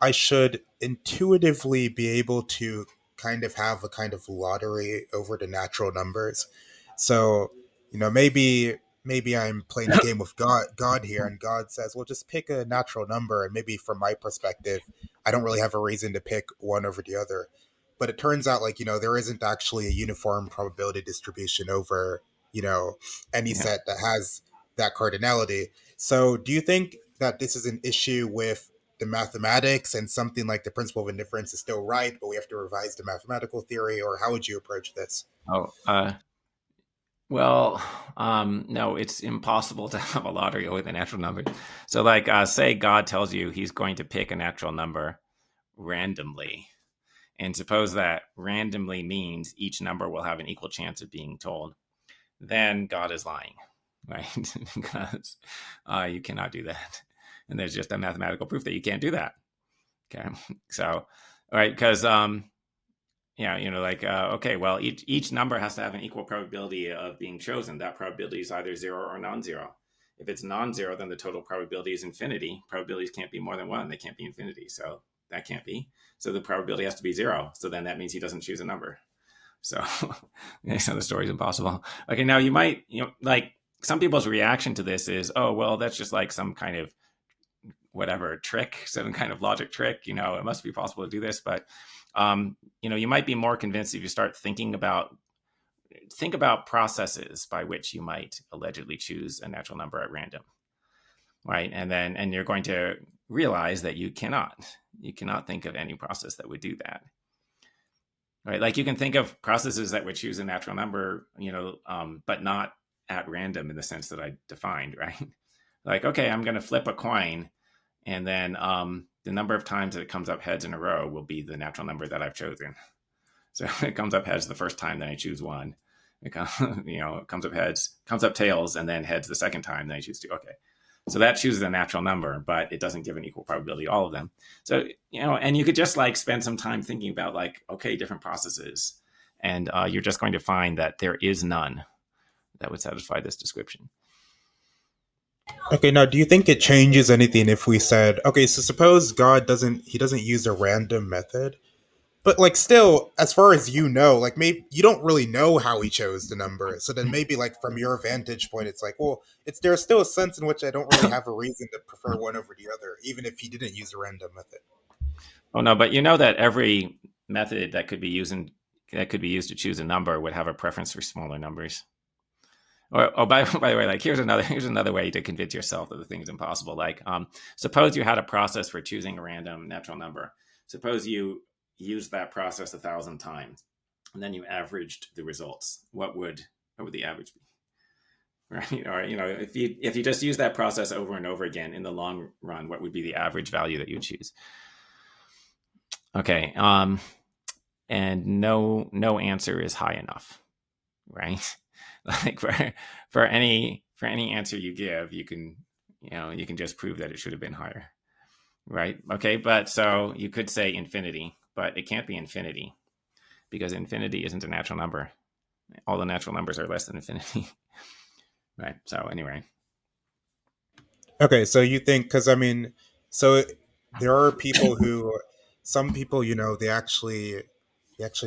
I should intuitively be able to kind of have a kind of lottery over the natural numbers. So, maybe I'm playing a game with God here, and God says, "Well, just pick a natural number." And maybe from my perspective, I don't really have a reason to pick one over the other. But it turns out, like, there isn't actually a uniform probability distribution over, any Yeah. set that has that cardinality. So, do you think that this is an issue with the mathematics, and something like the principle of indifference is still right, but we have to revise the mathematical theory? Or how would you approach this? Oh, well, no, it's impossible to have a lottery with a natural number. So like, say God tells you he's going to pick a natural number randomly. And suppose that randomly means each number will have an equal chance of being told. Then God is lying, right? Because you cannot do that. And there's just a mathematical proof that you can't do that. Okay. So, right, because okay, well, each number has to have an equal probability of being chosen. That probability is either 0 or non-zero. If it's non-zero, then the total probability is infinity. Probabilities can't be more than one. They can't be infinity. So that can't be. So the probability has to be 0. So then that means he doesn't choose a number. So, so the story's impossible. Okay, now you might, like some people's reaction to this is, oh, well, that's just like some kind of whatever trick, some kind of logic trick. It must be possible to do this. But you might be more convinced if you start think about processes by which you might allegedly choose a natural number at random, right? And you're going to realize that you cannot think of any process that would do that, right? Like you can think of processes that would choose a natural number, but not at random in the sense that I defined, right? Like, okay, I'm going to flip a coin, and then the number of times that it comes up heads in a row will be the natural number that I've chosen. So it comes up heads the first time, then I choose one. It comes up heads, comes up tails, and then heads the second time, then I choose two. Okay. So that chooses a natural number, but it doesn't give an equal probability to all of them. So, and you could just like spend some time thinking about like, okay, different processes. And you're just going to find that there is none that would satisfy this description. Okay, now do you think it changes anything if we said, okay, so suppose God doesn't use a random method, but like still, as far as like maybe you don't really know how he chose the number. So then maybe like from your vantage point, it's like, well, there's still a sense in which I don't really have a reason to prefer one over the other, even if he didn't use a random method. Oh no, but that every method that could be used to choose a number would have a preference for smaller numbers. Or by the way, like here's another way to convince yourself that the thing is impossible. Like, suppose you had a process for choosing a random natural number. Suppose you used that process 1,000 times, and then you averaged the results. What would the average be? Right? Or if you just use that process over and over again in the long run, what would be the average value that you choose? Okay, and no answer is high enough, right? Like for any answer you give, you can just prove that it should have been higher, right? Okay, but so you could say infinity, but it can't be infinity because infinity isn't a natural number. All the natural numbers are less than infinity, right? So anyway, Okay, so you think, because I mean, so there are people who, some people, they actually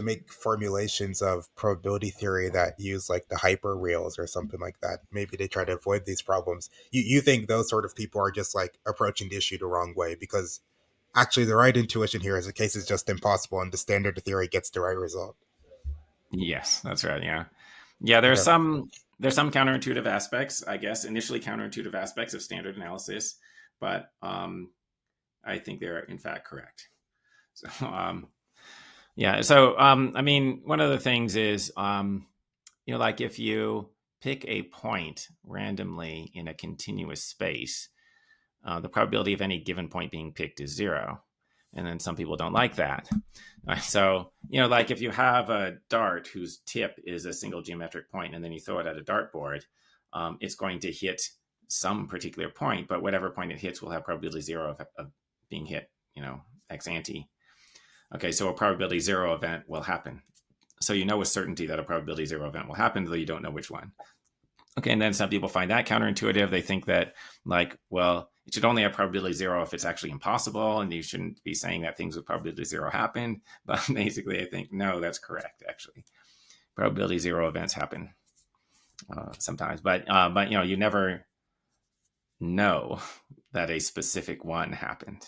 make formulations of probability theory that use like the hyper reals or something like that. Maybe they try to avoid these problems. You think those sort of people are just like approaching the issue the wrong way, because actually the right intuition here is the case is just impossible and the standard theory gets the right result. yes, that's right. Yeah, yeah. Okay. There's some counterintuitive aspects, I guess, initially counterintuitive aspects of standard analysis, but I think they're in fact correct. So yeah. So I mean, one of the things is like if you pick a point randomly in a continuous space, the probability of any given point being picked is zero. And then some people don't like that. So, like if you have a dart whose tip is a single geometric point and then you throw it at a dartboard, it's going to hit some particular point, but whatever point it hits will have probability zero of being hit, ex ante. Okay, so a probability zero event will happen. So you know with certainty that a probability zero event will happen, though you don't know which one. Okay, and then some people find that counterintuitive. They think that, like, well, it should only have probability zero if it's actually impossible, and you shouldn't be saying that things with probability zero happen. But basically, I think, no, that's correct, actually. Probability zero events happen sometimes. But you never know that a specific one happened,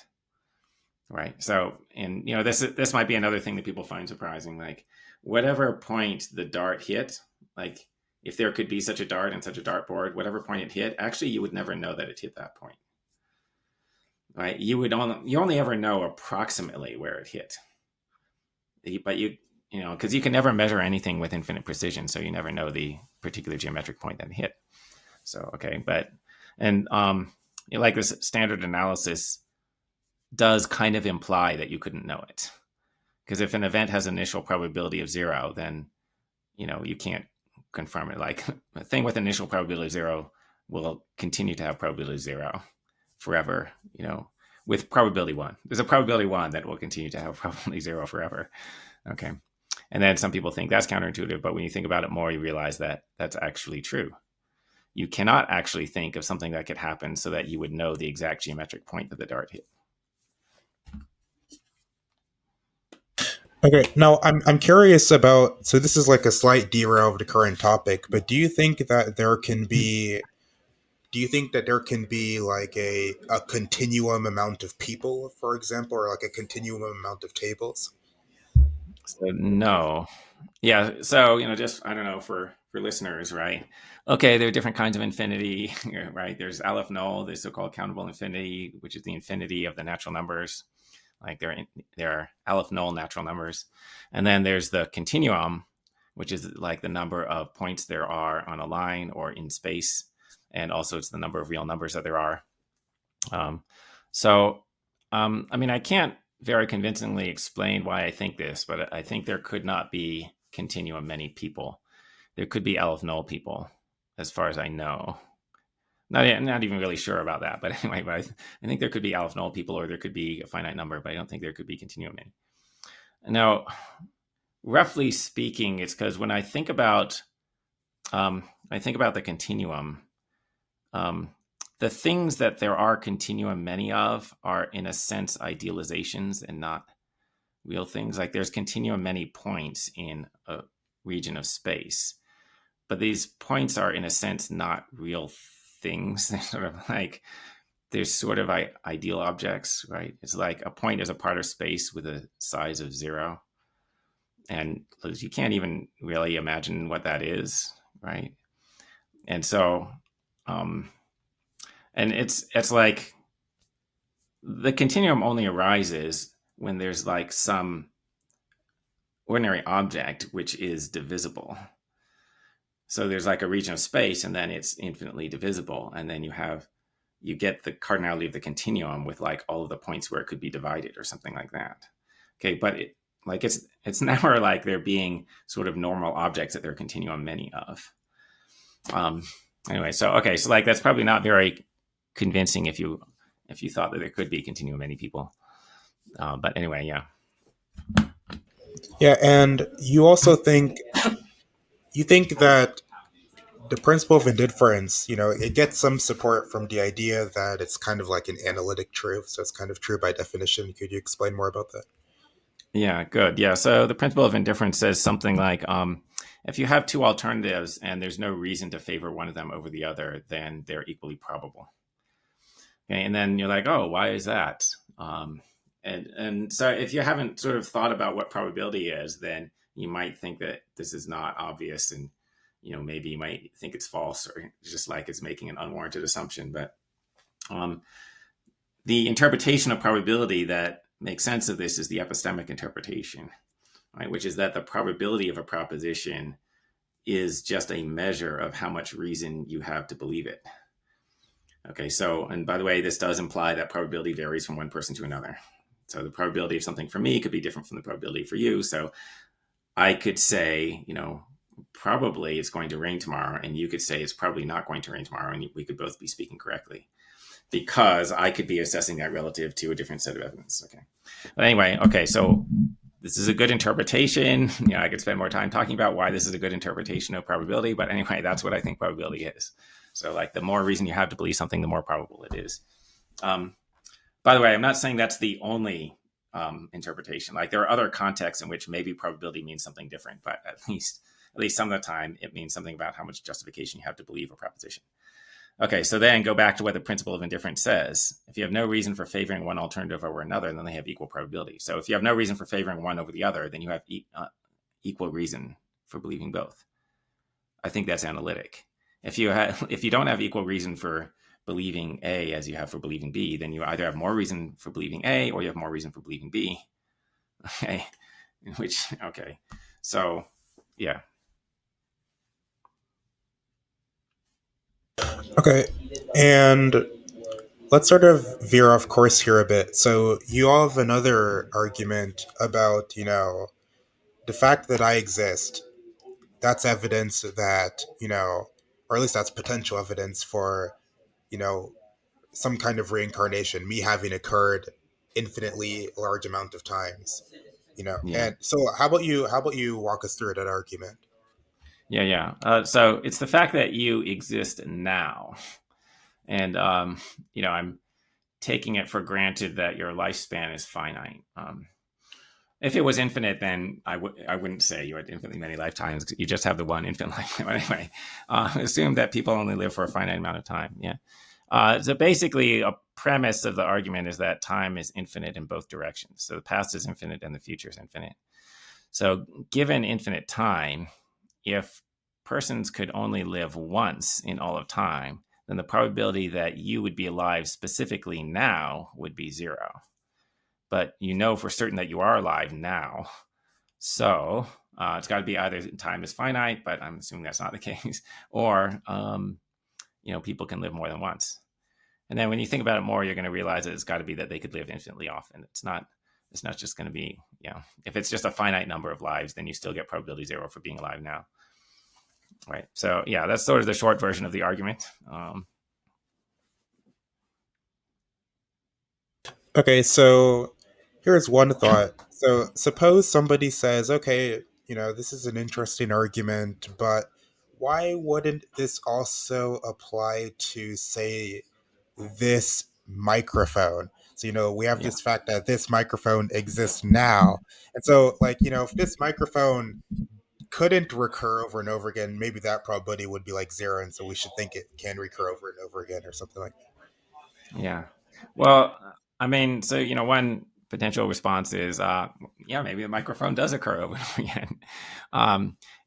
right? So, and, this might be another thing that people find surprising. Like, whatever point the dart hit, like, if there could be such a dart and such a dartboard, whatever point it hit, actually you would never know that it hit that point, right? You only ever know approximately where it hit, but because you can never measure anything with infinite precision, so you never know the particular geometric point that it hit. So okay, like this standard analysis does kind of imply that you couldn't know it, because if an event has an initial probability of zero, then you can't confirm it. Like a thing with initial probability zero will continue to have probability zero forever, with probability one. There's a probability one that will continue to have probability zero forever. Okay. And then some people think that's counterintuitive, but when you think about it more, you realize that that's actually true. You cannot actually think of something that could happen so that you would know the exact geometric point that the dart hit. Okay, now I'm curious about, so this is like a slight derail of the current topic, but do you think that there can be like a continuum amount of people, for example, or like a continuum amount of tables? So no. Yeah. So, just, I don't know, for listeners, right? Okay. There are different kinds of infinity, right? There's Aleph null, the so-called countable infinity, which is the infinity of the natural numbers. Like there are Aleph null natural numbers. And then there's the continuum, which is like the number of points there are on a line or in space. And also it's the number of real numbers that there are. I mean, I can't very convincingly explain why I think this, but I think there could not be continuum many people. There could be Aleph null people, as far as I know. Not even really sure about that, but anyway, I think there could be Aleph null people, or there could be a finite number, but I don't think there could be continuum many. Now, roughly speaking, it's because when I think about the continuum, the things that there are continuum many of are, in a sense, idealizations and not real things. Like there's continuum many points in a region of space, but these points are, in a sense, not real things. They're sort of like, there's sort of ideal objects, right? It's like a point is a part of space with a size of zero. And you can't even really imagine what that is, right? And so, and it's like the continuum only arises when there's like some ordinary object which is divisible. So there's like a region of space, and then it's infinitely divisible, and then you get the cardinality of the continuum with like all of the points where it could be divided or something like that. Okay, but it's never like there being sort of normal objects that there are continuum many of. Anyway, so like that's probably not very convincing if you if you thought that there could be a continuum of many people. But anyway, yeah. Yeah, and you think that the principle of indifference, it gets some support from the idea that it's kind of like an analytic truth, so it's kind of true by definition. Could you explain more about that? Yeah, good. Yeah. So the principle of indifference says something like if you have two alternatives and there's no reason to favor one of them over the other, then they're equally probable. Okay. And then you're like, oh, why is that? And so if you haven't sort of thought about what probability is, then you might think that this is not obvious, and maybe you might think it's false, or just like it's making an unwarranted assumption. But the interpretation of probability that makes sense of this is the epistemic interpretation, right? Which is that the probability of a proposition is just a measure of how much reason you have to believe it. Okay, so, and by the way, this does imply that probability varies from one person to another. So the probability of something for me could be different from the probability for you. So I could say, probably it's going to rain tomorrow, and you could say it's probably not going to rain tomorrow, and we could both be speaking correctly, because I could be assessing that relative to a different set of evidence. Okay. But anyway, okay, so this is a good interpretation. I could spend more time talking about why this is a good interpretation of probability, but anyway, that's what I think probability is. So like the more reason you have to believe something, the more probable it is. By the way, I'm not saying that's the only interpretation. Like there are other contexts in which maybe probability means something different, but at least some of the time it means something about how much justification you have to believe a proposition. Okay, so then go back to what the principle of indifference says. If you have no reason for favoring one alternative over another, then they have equal probability. So if you have no reason for favoring one over the other, then you have equal reason for believing both. I think that's analytic. If you don't have equal reason for believing A as you have for believing B, then you either have more reason for believing A or you have more reason for believing B. Okay, okay. So, yeah. Okay, and let's sort of veer off course here a bit. So you all have another argument about, the fact that I exist. That's evidence that, or at least that's potential evidence for, you know, some kind of reincarnation, me having occurred infinitely large amount of times, Yeah. And so how about you walk us through that argument? Yeah. So it's the fact that you exist now. And, I'm taking it for granted that your lifespan is finite. If it was infinite, then I wouldn't say you had infinitely many lifetimes. You just have the one infinite lifetime. Anyway, assume that people only live for a finite amount of time. Yeah. So basically, a premise of the argument is that time is infinite in both directions. So the past is infinite and the future is infinite. So given infinite time, if persons could only live once in all of time, then the probability that you would be alive specifically now would be zero. But you know for certain that you are alive now. So it's got to be either time is finite, but I'm assuming that's not the case, or people can live more than once. And then when you think about it more, you're going to realize that it's got to be that they could live infinitely often. It's not just going to be, if it's just a finite number of lives, then you still get probability zero for being alive now. Right. So yeah, that's sort of the short version of the argument. Okay, so here's one thought. So suppose somebody says, okay, this is an interesting argument, but why wouldn't this also apply to, say, this microphone? So, we have Yeah. this fact that this microphone exists now. And so, like, if this microphone couldn't recur over and over again, maybe that probability would be like zero. And so we should think it can recur over and over again or something like that. Yeah. Well, I mean, so one potential response is, maybe the microphone does occur over and over again.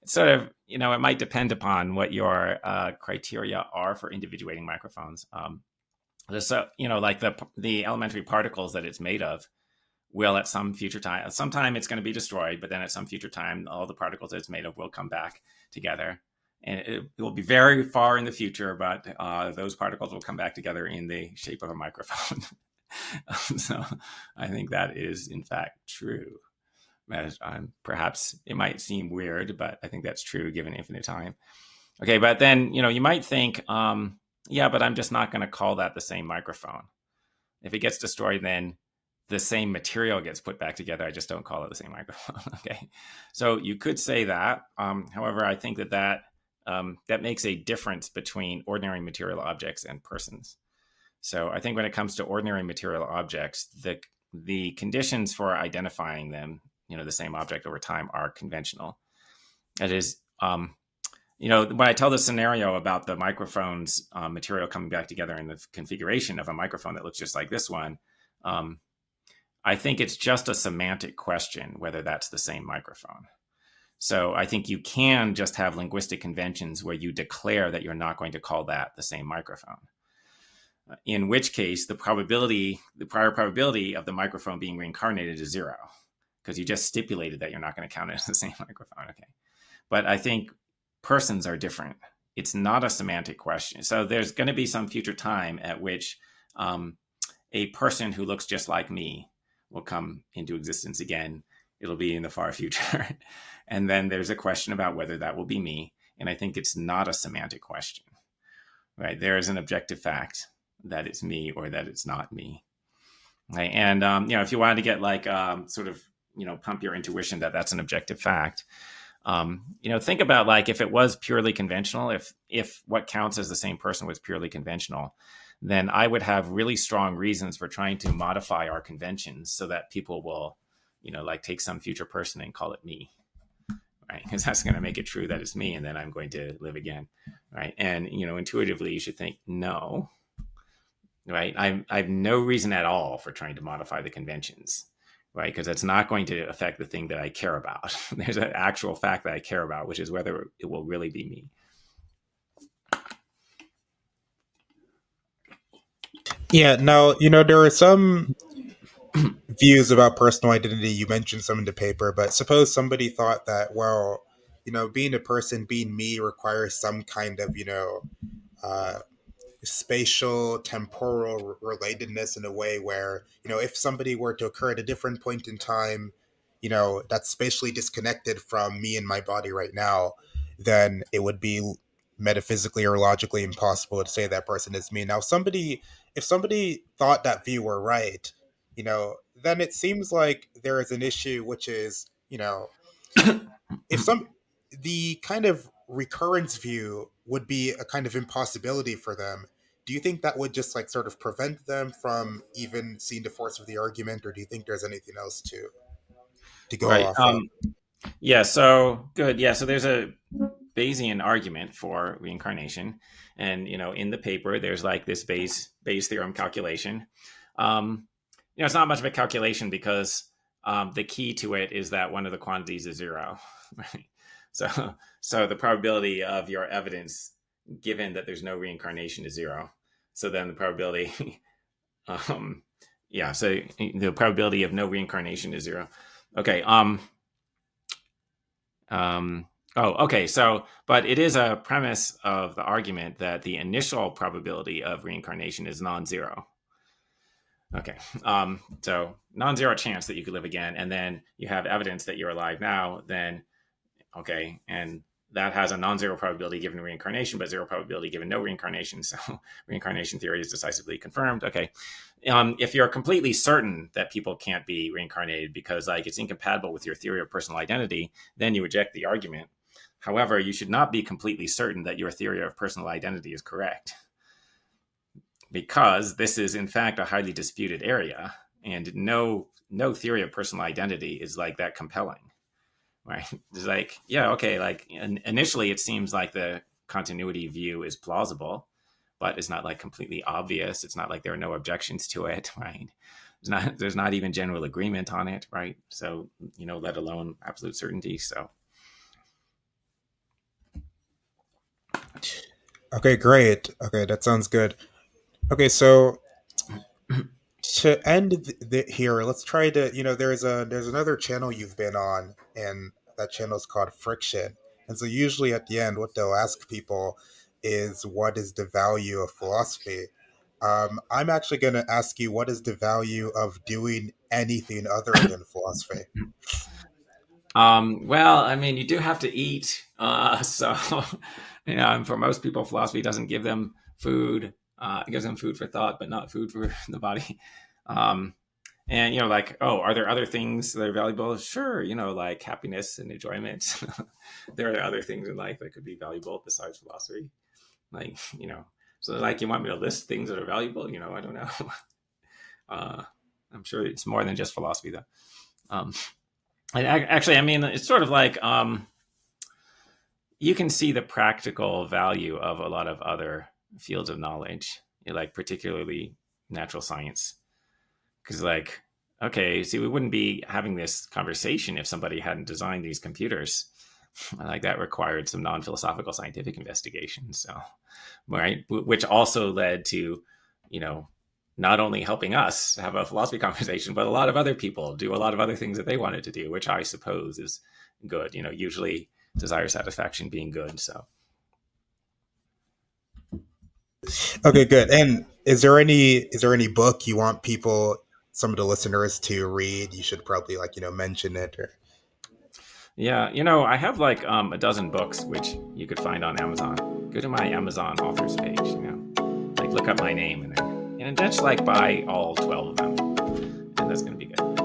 It's sort of, it might depend upon what your criteria are for individuating microphones. So, like the elementary particles that it's made of will at some future time, sometime it's going to be destroyed, but then at some future time, all the particles that it's made of will come back together. And it will be very far in the future, but those particles will come back together in the shape of a microphone. So I think that is, in fact, true. Perhaps it might seem weird, but I think that's true given infinite time. Okay, but then, you might think, but I'm just not going to call that the same microphone. If it gets destroyed, then the same material gets put back together. I just don't call it the same microphone. Okay, so you could say that. However, I think that makes a difference between ordinary material objects and persons. So I think when it comes to ordinary material objects, the conditions for identifying them, the same object over time, are conventional. That is, when I tell the scenario about the microphone's material coming back together in the configuration of a microphone that looks just like this one, I think it's just a semantic question whether that's the same microphone. So I think you can just have linguistic conventions where you declare that you're not going to call that the same microphone. In which case, the prior probability of the microphone being reincarnated is 0, because you just stipulated that you're not going to count it as the same microphone. Okay, but I think persons are different. It's not a semantic question. So there's going to be some future time at which a person who looks just like me will come into existence again. It'll be in the far future. And then there's a question about whether that will be me. And I think it's not a semantic question, right? There is an objective fact that it's me or that it's not me. Right? And, if you wanted to get pump your intuition that that's an objective fact, think about if it was purely conventional, if what counts as the same person was purely conventional, then I would have really strong reasons for trying to modify our conventions so that people will, take some future person and call it me, right? Because that's going to make it true that it's me, and then I'm going to live again, right? And, intuitively you should think, no, right? I have no reason at all for trying to modify the conventions, right? Because that's not going to affect the thing that I care about. There's an actual fact that I care about, which is whether it will really be me. Yeah, now, there are some views about personal identity. You mentioned some in the paper, but suppose somebody thought that, well, being a person, being me, requires some kind of, uh, spatial temporal relatedness in a way where if somebody were to occur at a different point in time that's spatially disconnected from me and my body right now, then it would be metaphysically or logically impossible to say that person is me. Now if somebody thought that view were right, then it seems like there is an issue, which is if some the kind of recurrence view would be a kind of impossibility for them. Do you think that would just sort of prevent them from even seeing the force of the argument, or do you think there's anything else to go Right. off of? Yeah. So good. Yeah. So there's a Bayesian argument for reincarnation, and in the paper there's this Bayes theorem calculation. It's not much of a calculation because the key to it is that one of the quantities is 0. Right. So the probability of your evidence, given that there's no reincarnation, is 0. So then the probability, So the probability of no reincarnation is 0. Okay. Okay. So, but it is a premise of the argument that the initial probability of reincarnation is non-zero. Okay. So non-zero chance that you could live again, and then you have evidence that you're alive now, then, okay. And that has a non-zero probability given reincarnation, but 0 probability given no reincarnation. So reincarnation theory is decisively confirmed. Okay. If you're completely certain that people can't be reincarnated because it's incompatible with your theory of personal identity, then you reject the argument. However, you should not be completely certain that your theory of personal identity is correct, because this is in fact a highly disputed area, and no theory of personal identity is that compelling. Right. It's okay. Initially it seems like the continuity view is plausible, but it's not completely obvious. It's not there are no objections to it. Right. There's not even general agreement on it. Right. So, let alone absolute certainty. So. Okay, great. Okay, that sounds good. Okay, so to end here, let's try to there's another channel you've been on, and that channel is called Friction. And so usually at the end, what they'll ask people is, what is the value of philosophy? I'm actually going to ask you, what is the value of doing anything other than philosophy? Well, I mean, you do have to eat. So, and for most people, philosophy doesn't give them food. It gives them food for thought, but not food for the body. Um, and, like, oh, are there other things that are valuable? Sure, like happiness and enjoyment. There are other things in life that could be valuable besides philosophy. Like, so like you want me to list things that are valuable? I don't know. I'm sure it's more than just philosophy, though. Actually, I mean, it's sort of like you can see the practical value of a lot of other fields of knowledge, like particularly natural science. Because, like, okay, see, we wouldn't be having this conversation if somebody hadn't designed these computers. Like, that required some non-philosophical scientific investigation. So, right, which also led to, not only helping us have a philosophy conversation, but a lot of other people do a lot of other things that they wanted to do, which I suppose is good. Usually desire satisfaction being good. So, Okay, good. And is there any book you want people, some of the listeners, to read? You should probably mention it. Or yeah, I have like a dozen books which you could find on Amazon. Go to my Amazon authors page, like look up my name and then just like buy all 12 of them, and that's gonna be good.